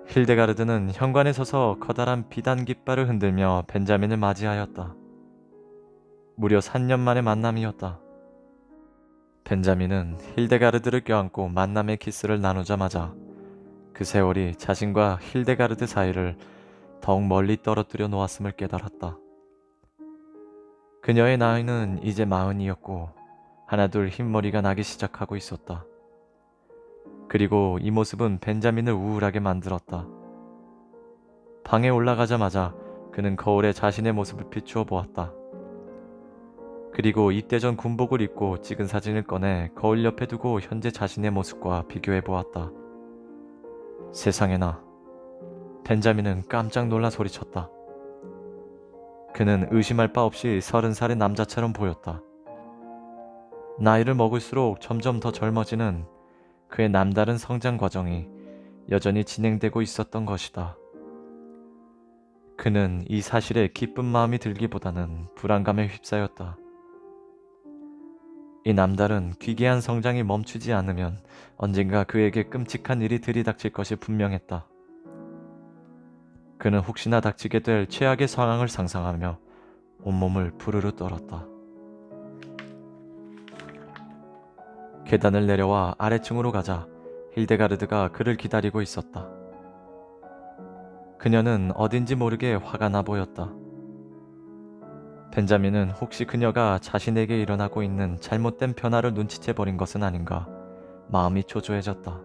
힐데가르드는 현관에 서서 커다란 비단 깃발을 흔들며 벤자민을 맞이하였다. 무려 3년 만의 만남이었다. 벤자민은 힐데가르드를 껴안고 만남의 키스를 나누자마자 그 세월이 자신과 힐데가르드 사이를 더욱 멀리 떨어뜨려 놓았음을 깨달았다. 그녀의 나이는 이제 40이었고 하나둘 흰머리가 나기 시작하고 있었다. 그리고 이 모습은 벤자민을 우울하게 만들었다. 방에 올라가자마자 그는 거울에 자신의 모습을 비추어 보았다. 그리고 입대 전 군복을 입고 찍은 사진을 꺼내 거울 옆에 두고 현재 자신의 모습과 비교해 보았다. 세상에나. 벤자민은 깜짝 놀라 소리쳤다. 그는 의심할 바 없이 30살의 남자처럼 보였다. 나이를 먹을수록 점점 더 젊어지는 그의 남다른 성장 과정이 여전히 진행되고 있었던 것이다. 그는 이 사실에 기쁜 마음이 들기보다는 불안감에 휩싸였다. 이 남다른 귀귀한 성장이 멈추지 않으면 언젠가 그에게 끔찍한 일이 들이닥칠 것이 분명했다. 그는 혹시나 닥치게 될 최악의 상황을 상상하며 온몸을 부르르 떨었다. 계단을 내려와 아래층으로 가자 힐데가르드가 그를 기다리고 있었다. 그녀는 어딘지 모르게 화가 나 보였다. 벤자민은 혹시 그녀가 자신에게 일어나고 있는 잘못된 변화를 눈치채버린 것은 아닌가 마음이 초조해졌다.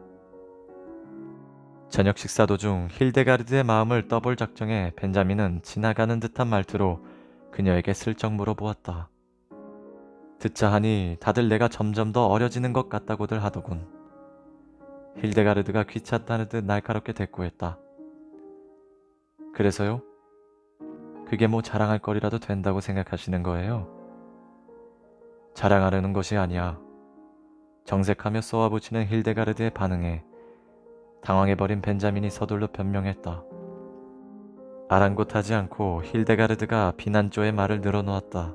저녁 식사 도중 힐데가르드의 마음을 떠볼 작정에 벤자민은 지나가는 듯한 말투로 그녀에게 슬쩍 물어보았다. 듣자 하니 다들 내가 점점 더 어려지는 것 같다고들 하더군. 힐데가르드가 귀찮다는 듯 날카롭게 대꾸했다. 그래서요? 그게 뭐 자랑할 거리라도 된다고 생각하시는 거예요? 자랑하려는 것이 아니야. 정색하며 쏘아붙이는 힐데가르드의 반응에 당황해버린 벤자민이 서둘러 변명했다. 아랑곳하지 않고 힐데가르드가 비난조의 말을 늘어놓았다.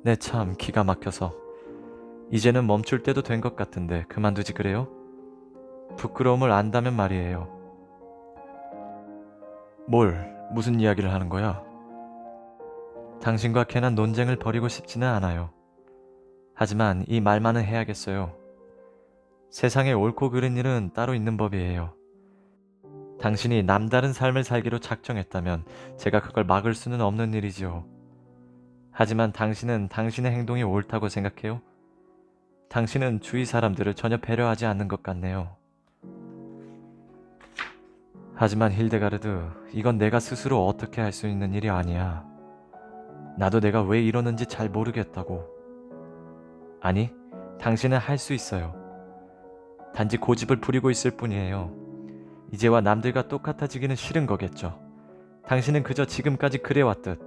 네, 참 기가 막혀서 이제는 멈출 때도 된 것 같은데 그만두지 그래요? 부끄러움을 안다면 말이에요. 무슨 이야기를 하는 거야? 당신과 괜한 논쟁을 벌이고 싶지는 않아요. 하지만 이 말만은 해야겠어요. 세상에 옳고 그른 일은 따로 있는 법이에요. 당신이 남다른 삶을 살기로 작정했다면 제가 그걸 막을 수는 없는 일이지요. 하지만 당신은 당신의 행동이 옳다고 생각해요? 당신은 주위 사람들을 전혀 배려하지 않는 것 같네요. 하지만 힐데가르드, 이건 내가 스스로 어떻게 할 수 있는 일이 아니야. 나도 내가 왜 이러는지 잘 모르겠다고. 아니, 당신은 할 수 있어요. 단지 고집을 부리고 있을 뿐이에요. 이제와 남들과 똑같아지기는 싫은 거겠죠. 당신은 그저 지금까지 그래왔듯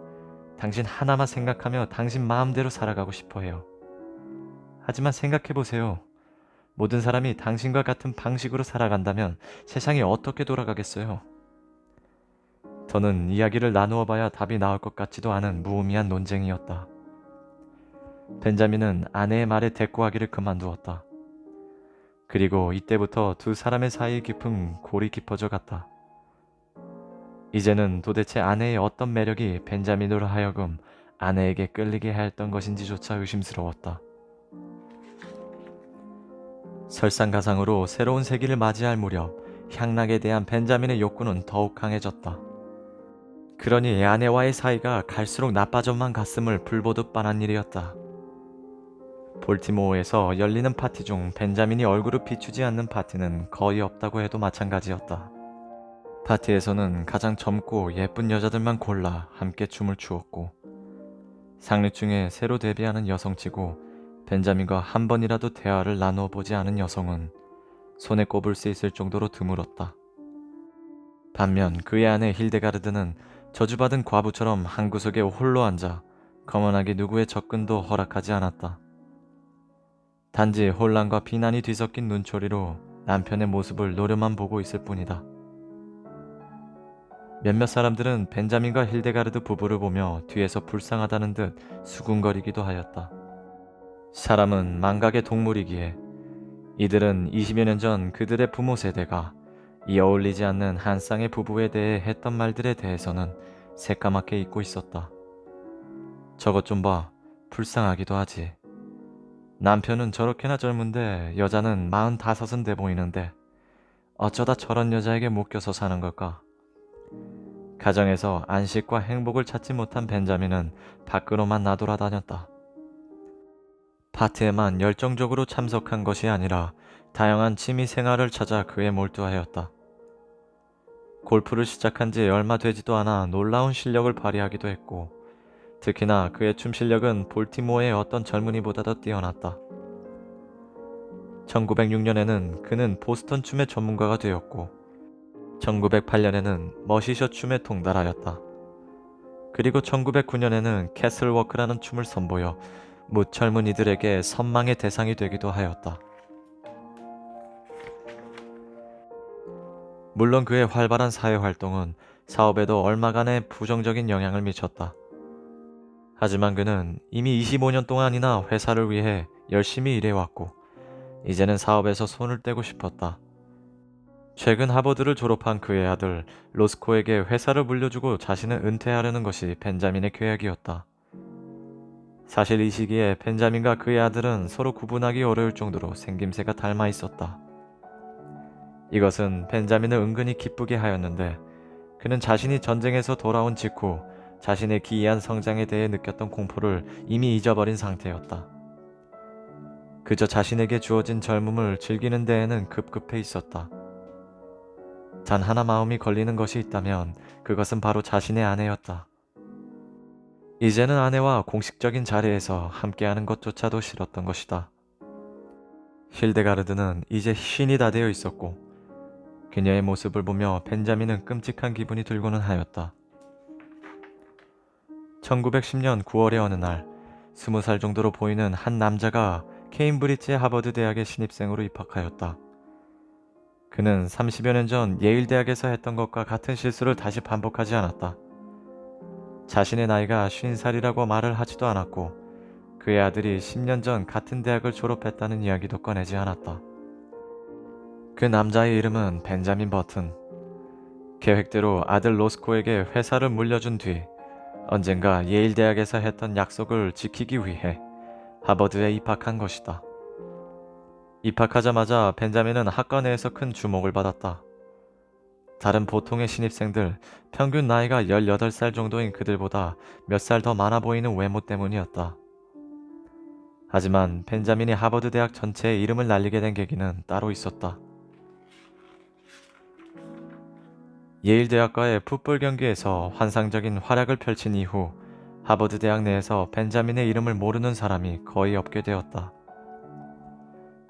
당신 하나만 생각하며 당신 마음대로 살아가고 싶어 해요. 하지만 생각해보세요. 모든 사람이 당신과 같은 방식으로 살아간다면 세상이 어떻게 돌아가겠어요? 더는 이야기를 나누어 봐야 답이 나올 것 같지도 않은 무의미한 논쟁이었다. 벤자민은 아내의 말에 대꾸하기를 그만두었다. 그리고 이때부터 두 사람의 사이 깊은 골이 깊어져 갔다. 이제는 도대체 아내의 어떤 매력이 벤자민으로 하여금 아내에게 끌리게 하였던 것인지조차 의심스러웠다. 설상가상으로 새로운 세기를 맞이할 무렵 향락에 대한 벤자민의 욕구는 더욱 강해졌다. 그러니 아내와의 사이가 갈수록 나빠져만 갔음을 불보듯 뻔한 일이었다. 볼티모어에서 열리는 파티 중 벤자민이 얼굴을 비추지 않는 파티는 거의 없다고 해도 마찬가지였다. 파티에서는 가장 젊고 예쁜 여자들만 골라 함께 춤을 추었고, 상류 중에 새로 데뷔하는 여성치고 벤자민과 한 번이라도 대화를 나누어 보지 않은 여성은 손에 꼽을 수 있을 정도로 드물었다. 반면 그의 아내 힐데가르드는 저주받은 과부처럼 한 구석에 홀로 앉아 거만하게 누구의 접근도 허락하지 않았다. 단지 혼란과 비난이 뒤섞인 눈초리로 남편의 모습을 노려만 보고 있을 뿐이다. 몇몇 사람들은 벤자민과 힐데가르드 부부를 보며 뒤에서 불쌍하다는 듯 수군거리기도 하였다. 사람은 망각의 동물이기에 이들은 20여 년 전 그들의 부모 세대가 이 어울리지 않는 한 쌍의 부부에 대해 했던 말들에 대해서는 새까맣게 잊고 있었다. 저것 좀 봐. 불쌍하기도 하지. 남편은 저렇게나 젊은데 여자는 45은 돼 보이는데 어쩌다 저런 여자에게 묶여서 사는 걸까? 가정에서 안식과 행복을 찾지 못한 벤자민은 밖으로만 나돌아다녔다. 파티에만 열정적으로 참석한 것이 아니라 다양한 취미 생활을 찾아 그에 몰두하였다. 골프를 시작한 지 얼마 되지도 않아 놀라운 실력을 발휘하기도 했고, 특히나 그의 춤 실력은 볼티모어의 어떤 젊은이보다도 뛰어났다. 1906년에는 그는 보스턴 춤의 전문가가 되었고, 1908년에는 머시셔 춤에 통달하였다. 그리고 1909년에는 캐슬워크라는 춤을 선보여 묻 젊은이들에게 선망의 대상이 되기도 하였다. 물론 그의 활발한 사회활동은 사업에도 얼마간의 부정적인 영향을 미쳤다. 하지만 그는 이미 25년 동안이나 회사를 위해 열심히 일해왔고 이제는 사업에서 손을 떼고 싶었다. 최근 하버드를 졸업한 그의 아들 로스코에게 회사를 물려주고 자신은 은퇴하려는 것이 벤자민의 계획이었다. 사실 이 시기에 벤자민과 그의 아들은 서로 구분하기 어려울 정도로 생김새가 닮아 있었다. 이것은 벤자민을 은근히 기쁘게 하였는데 그는 자신이 전쟁에서 돌아온 직후 자신의 기이한 성장에 대해 느꼈던 공포를 이미 잊어버린 상태였다. 그저 자신에게 주어진 젊음을 즐기는 데에는 급급해 있었다. 단 하나 마음이 걸리는 것이 있다면 그것은 바로 자신의 아내였다. 이제는 아내와 공식적인 자리에서 함께하는 것조차도 싫었던 것이다. 힐데가르드는 이제 쉰이 다 되어 있었고 그녀의 모습을 보며 벤자민은 끔찍한 기분이 들고는 하였다. 1910년 9월의 어느 날 20살 정도로 보이는 한 남자가 케임브리지의 하버드 대학의 신입생으로 입학하였다. 그는 30여 년 전 예일 대학에서 했던 것과 같은 실수를 다시 반복하지 않았다. 자신의 나이가 50살이라고 말을 하지도 않았고 그의 아들이 10년 전 같은 대학을 졸업했다는 이야기도 꺼내지 않았다. 그 남자의 이름은 벤자민 버튼. 계획대로 아들 로스코에게 회사를 물려준 뒤 언젠가 예일 대학에서 했던 약속을 지키기 위해 하버드에 입학한 것이다. 입학하자마자 벤자민은 학과 내에서 큰 주목을 받았다. 다른 보통의 신입생들, 평균 나이가 18살 정도인 그들보다 몇 살 더 많아 보이는 외모 때문이었다. 하지만 벤자민이 하버드 대학 전체에 이름을 날리게 된 계기는 따로 있었다. 예일 대학과의 풋볼 경기에서 환상적인 활약을 펼친 이후 하버드 대학 내에서 벤자민의 이름을 모르는 사람이 거의 없게 되었다.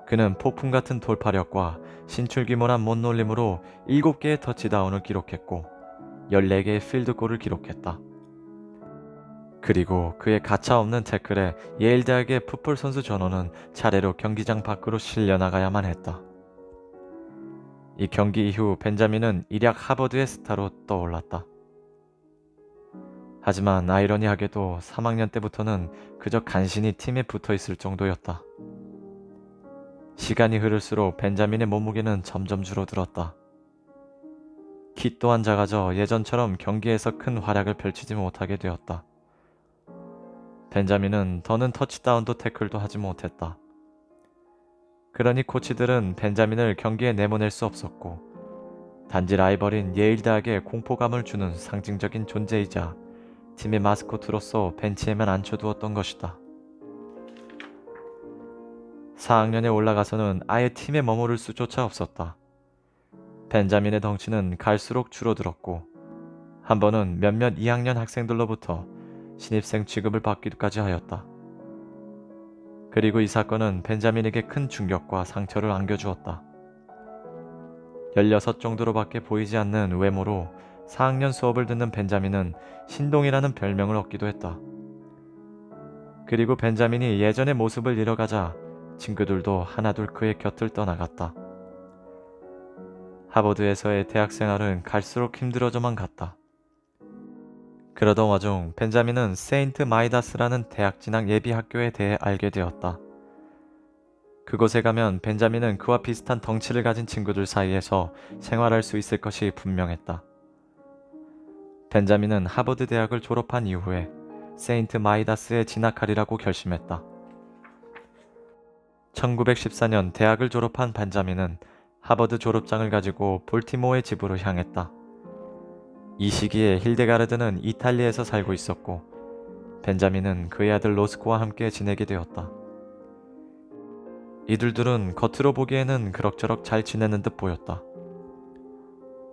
그는 폭풍 같은 돌파력과 신출귀몰한 못놀림으로 7개의 터치다운을 기록했고 14개의 필드골을 기록했다. 그리고 그의 가차없는 태클에 예일 대학의 풋볼 선수 전원은 차례로 경기장 밖으로 실려나가야만 했다. 이 경기 이후 벤자민은 일약 하버드의 스타로 떠올랐다. 하지만 아이러니하게도 3학년 때부터는 그저 간신히 팀에 붙어 있을 정도였다. 시간이 흐를수록 벤자민의 몸무게는 점점 줄어들었다. 키 또한 작아져 예전처럼 경기에서 큰 활약을 펼치지 못하게 되었다. 벤자민은 더는 터치다운도 태클도 하지 못했다. 그러니 코치들은 벤자민을 경기에 내보낼 수 없었고 단지 라이벌인 예일 대학에 공포감을 주는 상징적인 존재이자 팀의 마스코트로서 벤치에만 앉혀두었던 것이다. 4학년에 올라가서는 아예 팀에 머무를 수조차 없었다. 벤자민의 덩치는 갈수록 줄어들었고 한 번은 몇몇 2학년 학생들로부터 신입생 취급을 받기까지 하였다. 그리고 이 사건은 벤자민에게 큰 충격과 상처를 안겨주었다. 16 정도로밖에 보이지 않는 외모로 4학년 수업을 듣는 벤자민은 신동이라는 별명을 얻기도 했다. 그리고 벤자민이 예전의 모습을 잃어가자 친구들도 하나둘 그의 곁을 떠나갔다. 하버드에서의 대학 생활은 갈수록 힘들어져만 갔다. 그러던 와중 벤자민은 세인트 마이다스라는 대학 진학 예비 학교에 대해 알게 되었다. 그곳에 가면 벤자민은 그와 비슷한 덩치를 가진 친구들 사이에서 생활할 수 있을 것이 분명했다. 벤자민은 하버드 대학을 졸업한 이후에 세인트 마이다스에 진학하리라고 결심했다. 1914년 대학을 졸업한 벤자민은 하버드 졸업장을 가지고 볼티모어의 집으로 향했다. 이 시기에 hildegarde는 이탈리아에서 살고 있었고 벤자민은 그의 아들 로스코와 함께 지내게 되었다. 이들 둘은 겉으로 보기에는 그럭저럭 잘 지내는 듯 보였다.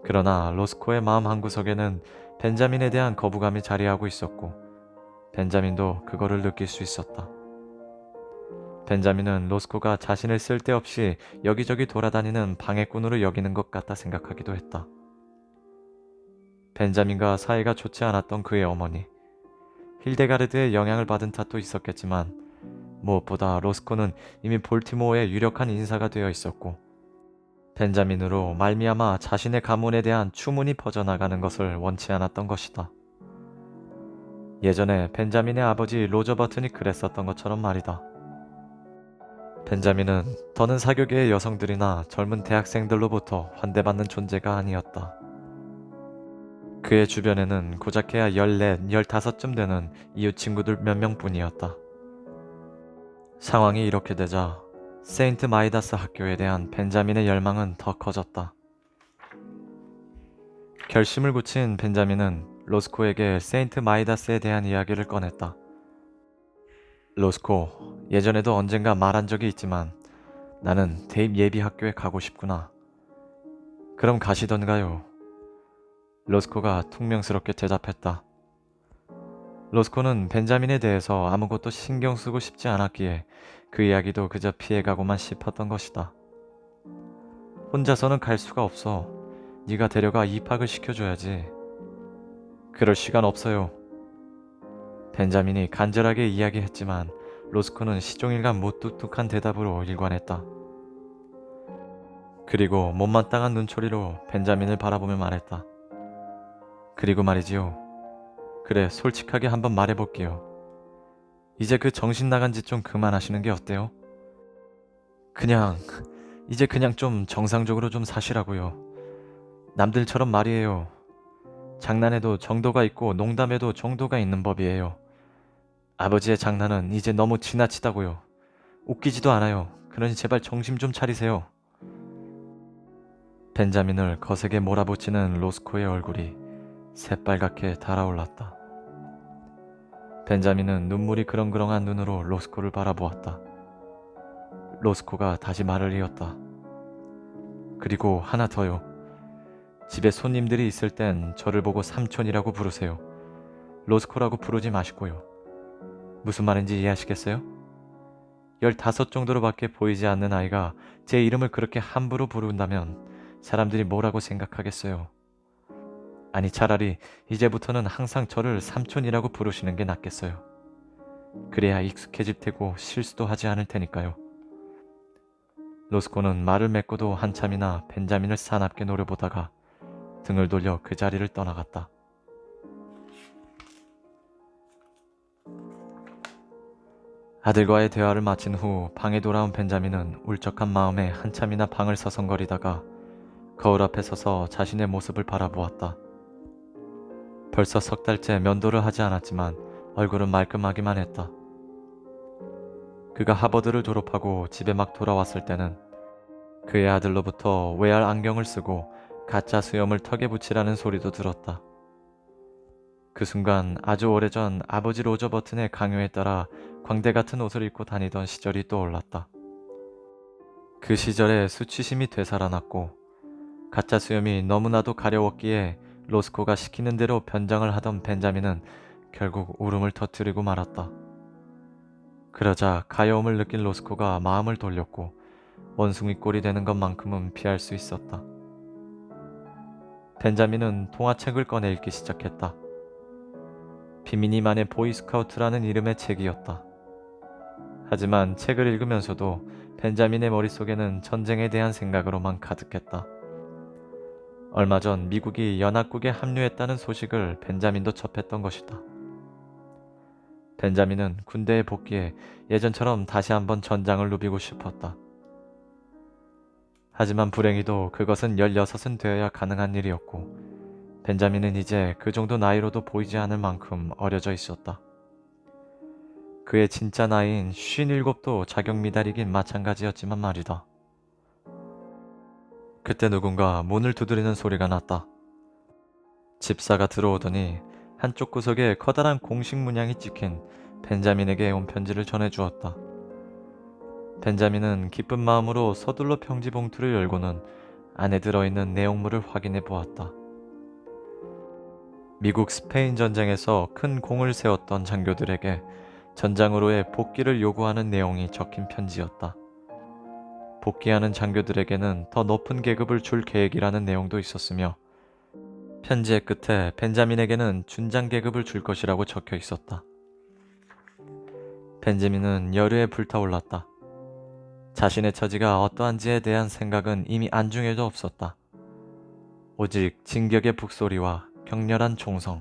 그러나 로스코의 마음 한구석에는 벤자민에 대한 거부감이 자리하고 있었고 벤자민도 그거를 느낄 수 있었다. 벤자민은 로스코가 자신을 쓸데없이 여기저기 돌아다니는 방해꾼으로 여기는 것 같다 생각하기도 했다. 벤자민과 사이가 좋지 않았던 그의 어머니, hildegarde의 영향을 받은 탓도 있었겠지만 무엇보다 로스코는 이미 볼티모어의 유력한 인사가 되어 있었고 벤자민으로 말미암아 자신의 가문에 대한 추문이 퍼져나가는 것을 원치 않았던 것이다. 예전에 벤자민의 아버지 로저 버튼이 그랬었던 것처럼 말이다. 벤자민은 더는 사교계의 여성들이나 젊은 대학생들로부터 환대받는 존재가 아니었다. 그의 주변에는 고작해야 14, 15쯤 되는 이웃 친구들 몇 명뿐이었다. 상황이 이렇게 되자 세인트 마이다스 학교에 대한 벤자민의 열망은 더 커졌다. 결심을 굳힌 벤자민은 로스코에게 세인트 마이다스에 대한 이야기를 꺼냈다. 로스코, 예전에도 언젠가 말한 적이 있지만 나는 대입 예비 학교에 가고 싶구나. 그럼 가시던가요? 로스코가 퉁명스럽게 대답했다. 로스코는 벤자민에 대해서 아무것도 신경 쓰고 싶지 않았기에 그 이야기도 그저 피해가고만 싶었던 것이다. 혼자서는 갈 수가 없어. 네가 데려가 입학을 시켜줘야지. 그럴 시간 없어요. 벤자민이 간절하게 이야기했지만 로스코는 시종일관 무뚝뚝한 대답으로 일관했다. 그리고 못마땅한 눈초리로 벤자민을 바라보며 말했다. 그리고 말이지요. 그래, 솔직하게 한번 말해볼게요. 이제 그 정신 나간 짓 좀 그만하시는 게 어때요? 이제 그냥 좀 정상적으로 좀 사시라고요. 남들처럼 말이에요. 장난에도 정도가 있고 농담에도 정도가 있는 법이에요. 아버지의 장난은 이제 너무 지나치다고요. 웃기지도 않아요. 그러니 제발 정신 좀 차리세요. 벤자민을 거세게 몰아붙이는 로스코의 얼굴이 새빨갛게 달아올랐다. 벤자민은 눈물이 그렁그렁한 눈으로 로스코를 바라보았다. 로스코가 다시 말을 이었다. 그리고 하나 더요. 집에 손님들이 있을 땐 저를 보고 삼촌이라고 부르세요. 로스코라고 부르지 마시고요. 무슨 말인지 이해하시겠어요? 15 정도로밖에 보이지 않는 아이가 제 이름을 그렇게 함부로 부른다면 사람들이 뭐라고 생각하겠어요? 아니, 차라리 이제부터는 항상 저를 삼촌이라고 부르시는 게 낫겠어요. 그래야 익숙해질 테고 실수도 하지 않을 테니까요. 로스코는 말을 맺고도 한참이나 벤자민을 사납게 노려보다가 등을 돌려 그 자리를 떠나갔다. 아들과의 대화를 마친 후 방에 돌아온 벤자민은 울적한 마음에 한참이나 방을 서성거리다가 거울 앞에 서서 자신의 모습을 바라보았다. 벌써 3달째 면도를 하지 않았지만 얼굴은 말끔하기만 했다. 그가 하버드를 졸업하고 집에 막 돌아왔을 때는 그의 아들로부터 외알 안경을 쓰고 가짜 수염을 턱에 붙이라는 소리도 들었다. 그 순간 아주 오래전 아버지 로저 버튼의 강요에 따라 광대 같은 옷을 입고 다니던 시절이 떠올랐다. 그 시절에 수치심이 되살아났고 가짜 수염이 너무나도 가려웠기에 로스코가 시키는 대로 변장을 하던 벤자민은 결국 울음을 터뜨리고 말았다. 그러자 가여움을 느낀 로스코가 마음을 돌렸고 원숭이 꼴이 되는 것만큼은 피할 수 있었다. 벤자민은 동화책을 꺼내 읽기 시작했다. 비미니만의 보이스카우트라는 이름의 책이었다. 하지만 책을 읽으면서도 벤자민의 머릿속에는 전쟁에 대한 생각으로만 가득했다. 얼마 전 미국이 연합국에 합류했다는 소식을 벤자민도 접했던 것이다. 벤자민은 군대에 복귀해 예전처럼 다시 한번 전장을 누비고 싶었다. 하지만 불행히도 그것은 16은 되어야 가능한 일이었고 벤자민은 이제 그 정도 나이로도 보이지 않을 만큼 어려져 있었다. 그의 진짜 나이인 57도 자격 미달이긴 마찬가지였지만 말이다. 그때 누군가 문을 두드리는 소리가 났다. 집사가 들어오더니 한쪽 구석에 커다란 공식 문양이 찍힌 벤자민에게 온 편지를 전해주었다. 벤자민은 기쁜 마음으로 서둘러 편지 봉투를 열고는 안에 들어있는 내용물을 확인해 보았다. 미국 스페인 전쟁에서 큰 공을 세웠던 장교들에게 전장으로의 복귀를 요구하는 내용이 적힌 편지였다. 복귀하는 장교들에게는 더 높은 계급을 줄 계획이라는 내용도 있었으며 편지의 끝에 벤자민에게는 준장 계급을 줄 것이라고 적혀 있었다. 벤자민은 열의에 불타올랐다. 자신의 처지가 어떠한지에 대한 생각은 이미 안중에도 없었다. 오직 진격의 북소리와 격렬한 총성,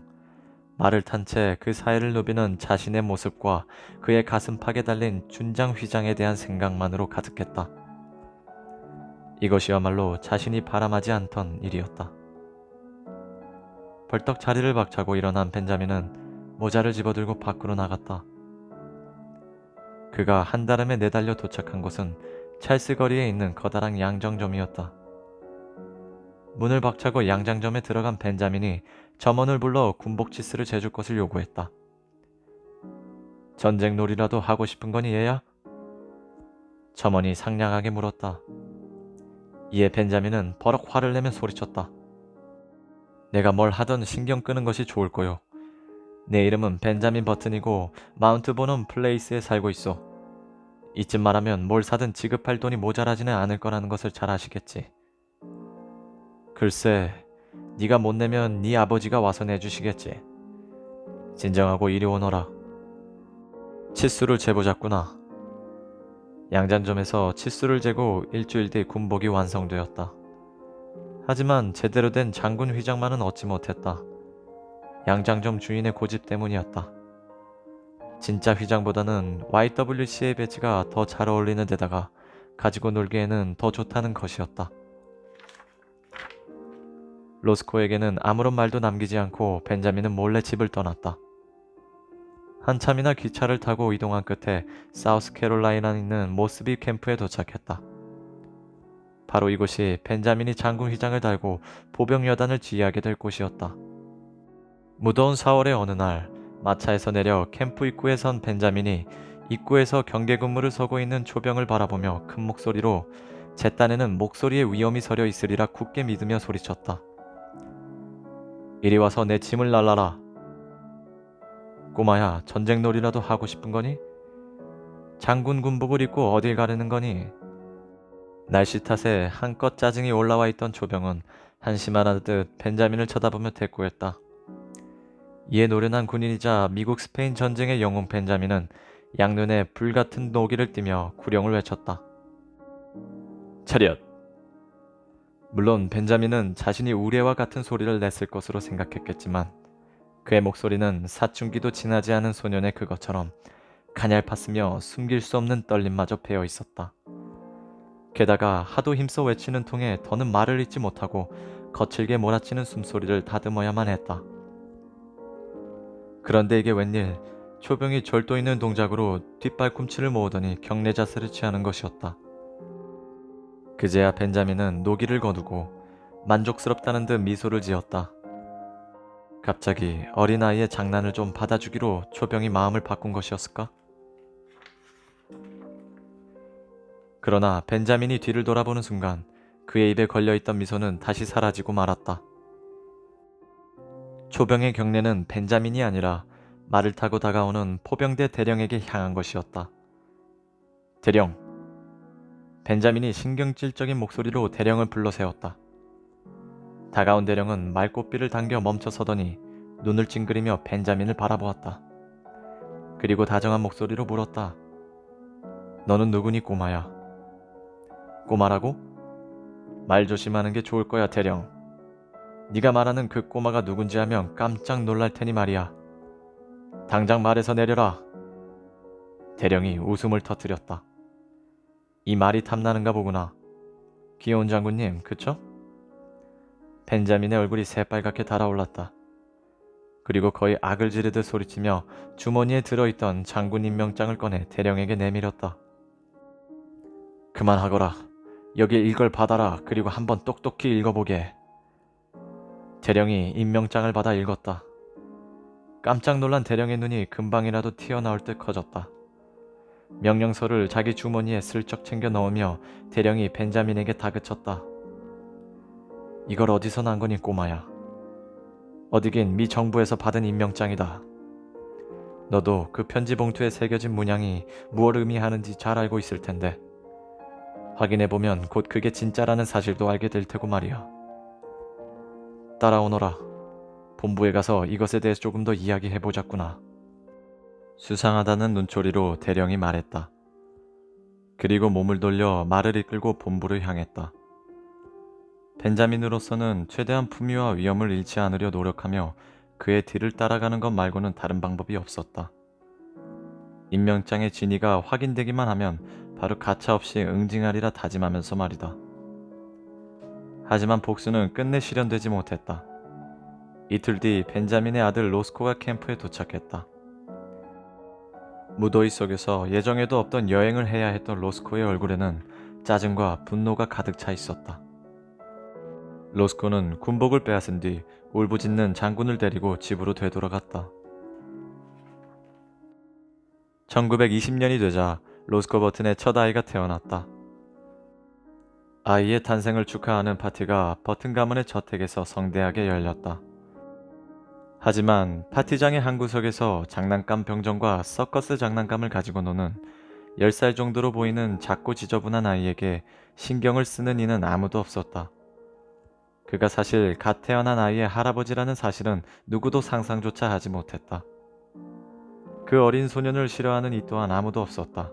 말을 탄 채 그 사이를 누비는 자신의 모습과 그의 가슴팍에 달린 준장 휘장에 대한 생각만으로 가득했다. 이것이야말로 자신이 바람하지 않던 일이었다. 벌떡 자리를 박차고 일어난 벤자민은 모자를 집어들고 밖으로 나갔다. 그가 한달음에 내달려 도착한 곳은 찰스 거리에 있는 커다란 양장점이었다. 문을 박차고 양장점에 들어간 벤자민이 점원을 불러 군복치스를 재줄 것을 요구했다. 전쟁놀이라도 하고 싶은 거니 얘야? 점원이 상냥하게 물었다. 이에 벤자민은 버럭 화를 내며 소리쳤다. 내가 뭘 하든 신경 끄는 것이 좋을 거요. 내 이름은 벤자민 버튼이고 마운트 보넘 플레이스에 살고 있어. 이쯤 말하면 뭘 사든 지급할 돈이 모자라지는 않을 거라는 것을 잘 아시겠지. 글쎄, 네가 못 내면 네 아버지가 와서 내주시겠지. 진정하고 이리 오너라. 치수를 재보자꾸나. 양장점에서 치수를 재고 일주일 뒤 군복이 완성되었다. 하지만 제대로 된 장군 휘장만은 얻지 못했다. 양장점 주인의 고집 때문이었다. 진짜 휘장보다는 YWCA 배지가 더 잘 어울리는 데다가 가지고 놀기에는 더 좋다는 것이었다. 로스코에게는 아무런 말도 남기지 않고 벤자민은 몰래 집을 떠났다. 한참이나 기차를 타고 이동한 끝에 사우스캐롤라이나에 있는 모스비 캠프에 도착했다. 바로 이곳이 벤자민이 장군 휘장을 달고 보병 여단을 지휘하게 될 곳이었다. 무더운 4월의 어느 날 마차에서 내려 캠프 입구에 선 벤자민이 입구에서 경계 근무를 서고 있는 초병을 바라보며 큰 목소리로 제 딴에는 목소리에 위험이 서려 있으리라 굳게 믿으며 소리쳤다. 이리 와서 내 짐을 날라라. 꼬마야, 전쟁놀이라도 하고 싶은 거니? 장군 군복을 입고 어딜 가려는 거니? 날씨 탓에 한껏 짜증이 올라와 있던 조병은 한심한 듯 벤자민을 쳐다보며 대꾸했다. 이에 노련한 군인이자 미국 스페인 전쟁의 영웅 벤자민은 양눈에 불같은 노기를 띠며 구령을 외쳤다. 차렷! 물론 벤자민은 자신이 우레와 같은 소리를 냈을 것으로 생각했겠지만 그의 목소리는 사춘기도 지나지 않은 소년의 그것처럼 가냘팠으며 숨길 수 없는 떨림마저 배어 있었다. 게다가 하도 힘써 외치는 통에 더는 말을 잇지 못하고 거칠게 몰아치는 숨소리를 다듬어야만 했다. 그런데 이게 웬일, 초병이 절도 있는 동작으로 뒷발꿈치를 모으더니 경례 자세를 취하는 것이었다. 그제야 벤자민은 노기를 거두고 만족스럽다는 듯 미소를 지었다. 갑자기 어린아이의 장난을 좀 받아주기로 초병이 마음을 바꾼 것이었을까? 그러나 벤자민이 뒤를 돌아보는 순간 그의 입에 걸려있던 미소는 다시 사라지고 말았다. 초병의 경례는 벤자민이 아니라 말을 타고 다가오는 포병대 대령에게 향한 것이었다. 대령. 벤자민이 신경질적인 목소리로 대령을 불러 세웠다. 다가온 대령은 말꽃비를 당겨 멈춰서더니 눈을 찡그리며 벤자민을 바라보았다. 그리고 다정한 목소리로 물었다. 너는 누구니 꼬마야? 꼬마라고? 말 조심하는 게 좋을 거야 대령. 네가 말하는 그 꼬마가 누군지 하면 깜짝 놀랄 테니 말이야. 당장 말에서 내려라. 대령이 웃음을 터뜨렸다. 이 말이 탐나는가 보구나. 귀여운 장군님, 그쵸? 벤자민의 얼굴이 새빨갛게 달아올랐다. 그리고 거의 악을 지르듯 소리치며 주머니에 들어있던 장군 임명장을 꺼내 대령에게 내밀었다. 그만하거라. 여기 이걸 받아라. 그리고 한번 똑똑히 읽어보게. 대령이 임명장을 받아 읽었다. 깜짝 놀란 대령의 눈이 금방이라도 튀어나올 듯 커졌다. 명령서를 자기 주머니에 슬쩍 챙겨 넣으며 대령이 벤자민에게 다그쳤다. 이걸 어디서 난 거니 꼬마야. 어디긴 미 정부에서 받은 임명장이다. 너도 그 편지 봉투에 새겨진 문양이 무엇을 의미하는지 잘 알고 있을 텐데 확인해보면 곧 그게 진짜라는 사실도 알게 될 테고 말이야. 따라오너라. 본부에 가서 이것에 대해 조금 더 이야기해보자꾸나. 수상하다는 눈초리로 대령이 말했다. 그리고 몸을 돌려 말을 이끌고 본부를 향했다. 벤자민으로서는 최대한 품위와 위엄을 잃지 않으려 노력하며 그의 뒤를 따라가는 것 말고는 다른 방법이 없었다. 임명장의 진위가 확인되기만 하면 바로 가차없이 응징하리라 다짐하면서 말이다. 하지만 복수는 끝내 실현되지 못했다. 이틀 뒤 벤자민의 아들 로스코가 캠프에 도착했다. 무더위 속에서 예정에도 없던 여행을 해야 했던 로스코의 얼굴에는 짜증과 분노가 가득 차 있었다. 로스코는 군복을 빼앗은 뒤 울부짖는 장군을 데리고 집으로 되돌아갔다. 1920년이 되자 로스코 버튼의 첫 아이가 태어났다. 아이의 탄생을 축하하는 파티가 버튼 가문의 저택에서 성대하게 열렸다. 하지만 파티장의 한 구석에서 장난감 병정과 서커스 장난감을 가지고 노는 10살 정도로 보이는 작고 지저분한 아이에게 신경을 쓰는 이는 아무도 없었다. 그가 사실 갓 태어난 아이의 할아버지라는 사실은 누구도 상상조차 하지 못했다. 그 어린 소년을 싫어하는 이 또한 아무도 없었다.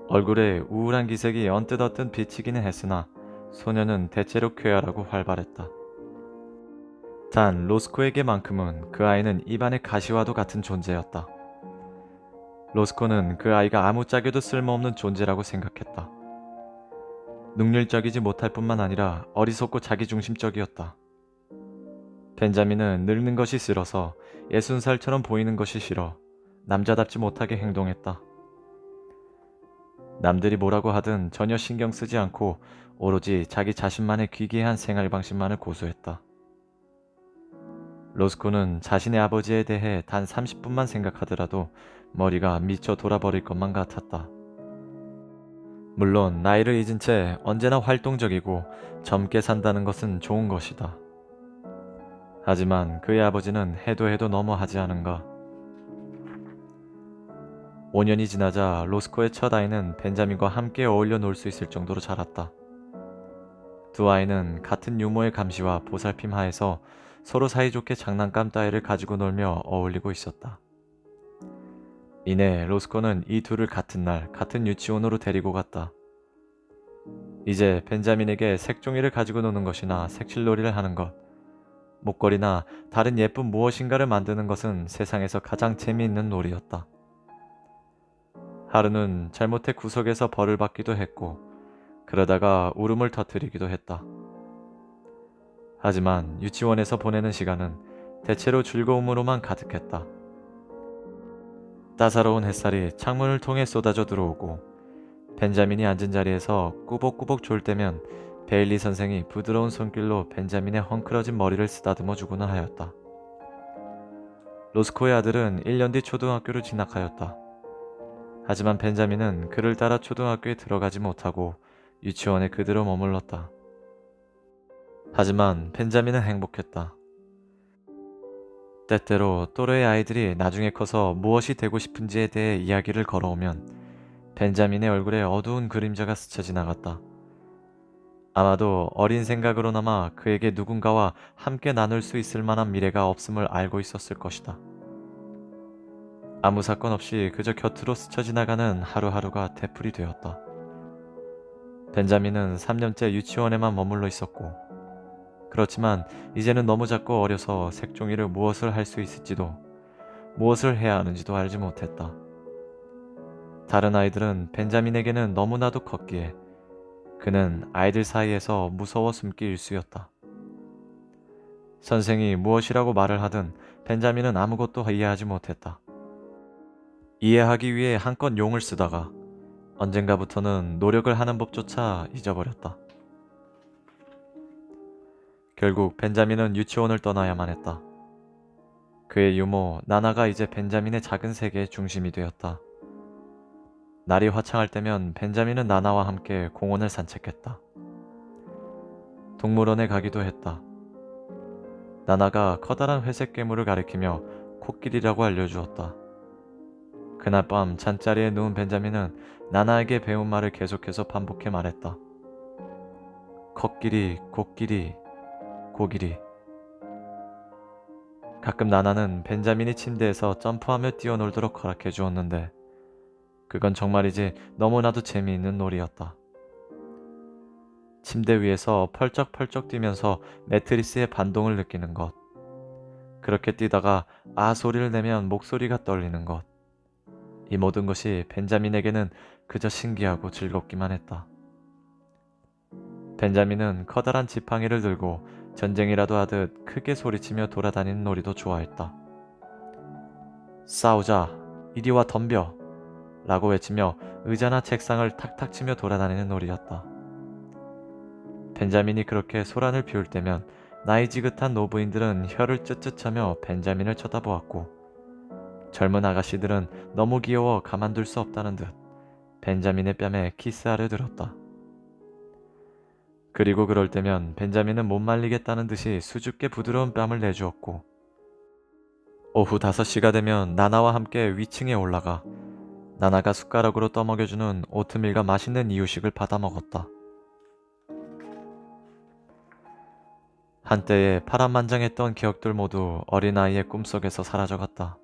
얼굴에 우울한 기색이 언뜻 비치기는 했으나 소년은 대체로 쾌활하고 활발했다. 단 로스코에게만큼은 그 아이는 입안의 가시와도 같은 존재였다. 로스코는 그 아이가 아무짝에도 쓸모없는 존재라고 생각했다. 능률적이지 못할 뿐만 아니라 어리석고 자기중심적이었다. 벤자민은 늙는 것이 싫어서 60살처럼 보이는 것이 싫어 남자답지 못하게 행동했다. 남들이 뭐라고 하든 전혀 신경 쓰지 않고 오로지 자기 자신만의 기괴한 생활 방식만을 고수했다. 로스코는 자신의 아버지에 대해 단 30분만 생각하더라도 머리가 미쳐 돌아버릴 것만 같았다. 물론 나이를 잊은 채 언제나 활동적이고 젊게 산다는 것은 좋은 것이다. 하지만 그의 아버지는 해도 너무하지 않은가. 5년이 지나자 로스코의 첫 아이는 벤자민과 함께 어울려 놀 수 있을 정도로 자랐다. 두 아이는 같은 유모의 감시와 보살핌 하에서 서로 사이좋게 장난감 따위를 가지고 놀며 어울리고 있었다. 이내 로스코는 이 둘을 같은 날 같은 유치원으로 데리고 갔다. 이제 벤자민에게 색종이를 가지고 노는 것이나 색칠놀이를 하는 것, 목걸이나 다른 예쁜 무엇인가를 만드는 것은 세상에서 가장 재미있는 놀이였다. 하루는 잘못해 구석에서 벌을 받기도 했고 그러다가 울음을 터뜨리기도 했다. 하지만 유치원에서 보내는 시간은 대체로 즐거움으로만 가득했다. 따사로운 햇살이 창문을 통해 쏟아져 들어오고 벤자민이 앉은 자리에서 꾸벅꾸벅 졸 때면 베일리 선생이 부드러운 손길로 벤자민의 헝클어진 머리를 쓰다듬어 주고는 하였다. 로스코의 아들은 1년 뒤 초등학교를 진학하였다. 하지만 벤자민은 그를 따라 초등학교에 들어가지 못하고 유치원에 그대로 머물렀다. 하지만 벤자민은 행복했다. 때때로 또래의 아이들이 나중에 커서 무엇이 되고 싶은지에 대해 이야기를 걸어오면 벤자민의 얼굴에 어두운 그림자가 스쳐 지나갔다. 아마도 어린 생각으로나마 그에게 누군가와 함께 나눌 수 있을 만한 미래가 없음을 알고 있었을 것이다. 아무 사건 없이 그저 곁으로 스쳐 지나가는 하루하루가 되풀이 되었다. 벤자민은 3년째 유치원에만 머물러 있었고, 그렇지만 이제는 너무 작고 어려서 색종이를 무엇을 할 수 있을지도, 무엇을 해야 하는지도 알지 못했다. 다른 아이들은 벤자민에게는 너무나도 컸기에 그는 아이들 사이에서 무서워 숨기 일쑤였다. 선생이 무엇이라고 말을 하든 벤자민은 아무것도 이해하지 못했다. 이해하기 위해 한껏 용을 쓰다가 언젠가부터는 노력을 하는 법조차 잊어버렸다. 결국 벤자민은 유치원을 떠나야만 했다. 그의 유모 나나가 이제 벤자민의 작은 세계의 중심이 되었다. 날이 화창할 때면 벤자민은 나나와 함께 공원을 산책했다. 동물원에 가기도 했다. 나나가 커다란 회색 괴물을 가리키며 코끼리라고 알려주었다. 그날 밤 잠자리에 누운 벤자민은 나나에게 배운 말을 계속해서 반복해 말했다. 코끼리, 코끼리, 고기리. 가끔 나나는 벤자민이 침대에서 점프하며 뛰어놀도록 허락해 주었는데 그건 정말이지 너무나도 재미있는 놀이였다. 침대 위에서 펄쩍펄쩍 뛰면서 매트리스의 반동을 느끼는 것. 그렇게 뛰다가 아 소리를 내면 목소리가 떨리는 것. 이 모든 것이 벤자민에게는 그저 신기하고 즐겁기만 했다. 벤자민은 커다란 지팡이를 들고 전쟁이라도 하듯 크게 소리치며 돌아다니는 놀이도 좋아했다. 싸우자, 이리와 덤벼 라고 외치며 의자나 책상을 탁탁 치며 돌아다니는 놀이였다. 벤자민이 그렇게 소란을 피울 때면 나이 지긋한 노부인들은 혀를 쯧쯧하며 벤자민을 쳐다보았고 젊은 아가씨들은 너무 귀여워 가만둘 수 없다는 듯 벤자민의 뺨에 키스하려 들었다. 그리고 그럴 때면 벤자민은 못 말리겠다는 듯이 수줍게 부드러운 뺨을 내주었고 오후 5시가 되면 나나와 함께 위층에 올라가 나나가 숟가락으로 떠먹여주는 오트밀과 맛있는 이유식을 받아 먹었다. 한때에 파란만장했던 기억들 모두 어린아이의 꿈속에서 사라져갔다.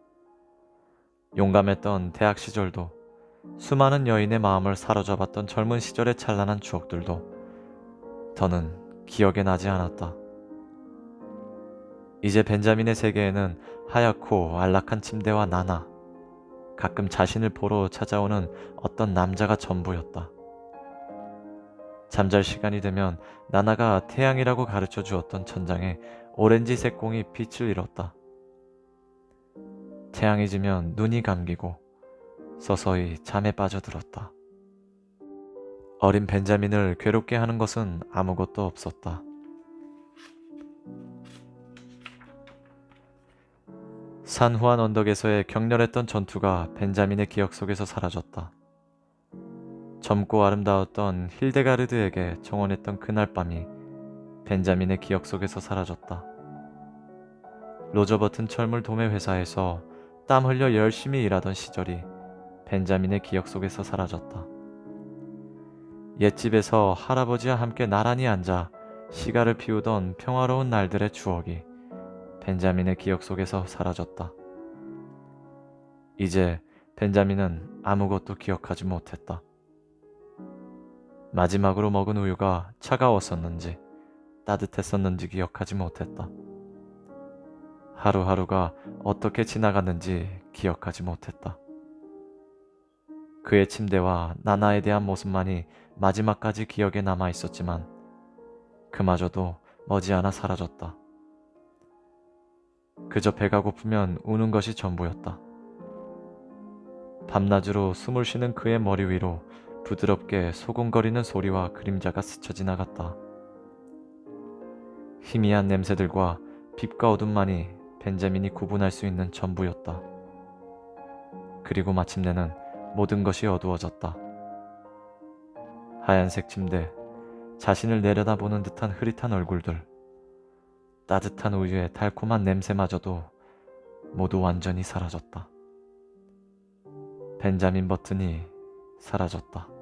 용감했던 대학 시절도 수많은 여인의 마음을 사로잡았던 젊은 시절의 찬란한 추억들도 더는 기억에 나지 않았다. 이제 벤자민의 세계에는 하얗고 안락한 침대와 나나, 가끔 자신을 보러 찾아오는 어떤 남자가 전부였다. 잠잘 시간이 되면 나나가 태양이라고 가르쳐 주었던 천장에 오렌지색 공이 빛을 잃었다. 태양이 지면 눈이 감기고 서서히 잠에 빠져들었다. 어린 벤자민을 괴롭게 하는 것은 아무것도 없었다. 산후한 언덕에서의 격렬했던 전투가 벤자민의 기억 속에서 사라졌다. 젊고 아름다웠던 힐데가르드에게 청혼했던 그날 밤이 벤자민의 기억 속에서 사라졌다. 로저버튼 철물 도매 회사에서 땀 흘려 열심히 일하던 시절이 벤자민의 기억 속에서 사라졌다. 옛집에서 할아버지와 함께 나란히 앉아 시가를 피우던 평화로운 날들의 추억이 벤자민의 기억 속에서 사라졌다. 이제 벤자민은 아무것도 기억하지 못했다. 마지막으로 먹은 우유가 차가웠었는지 따뜻했었는지 기억하지 못했다. 하루하루가 어떻게 지나갔는지 기억하지 못했다. 그의 침대와 나나에 대한 모습만이 마지막까지 기억에 남아 있었지만 그마저도 머지않아 사라졌다. 그저 배가 고프면 우는 것이 전부였다. 밤낮으로 숨을 쉬는 그의 머리 위로 부드럽게 소곤거리는 소리와 그림자가 스쳐 지나갔다. 희미한 냄새들과 빛과 어둠만이 벤자민이 구분할 수 있는 전부였다. 그리고 마침내는 모든 것이 어두워졌다. 하얀색 침대, 자신을 내려다보는 듯한 흐릿한 얼굴들, 따뜻한 우유의 달콤한 냄새마저도 모두 완전히 사라졌다. 벤자민 버튼이 사라졌다.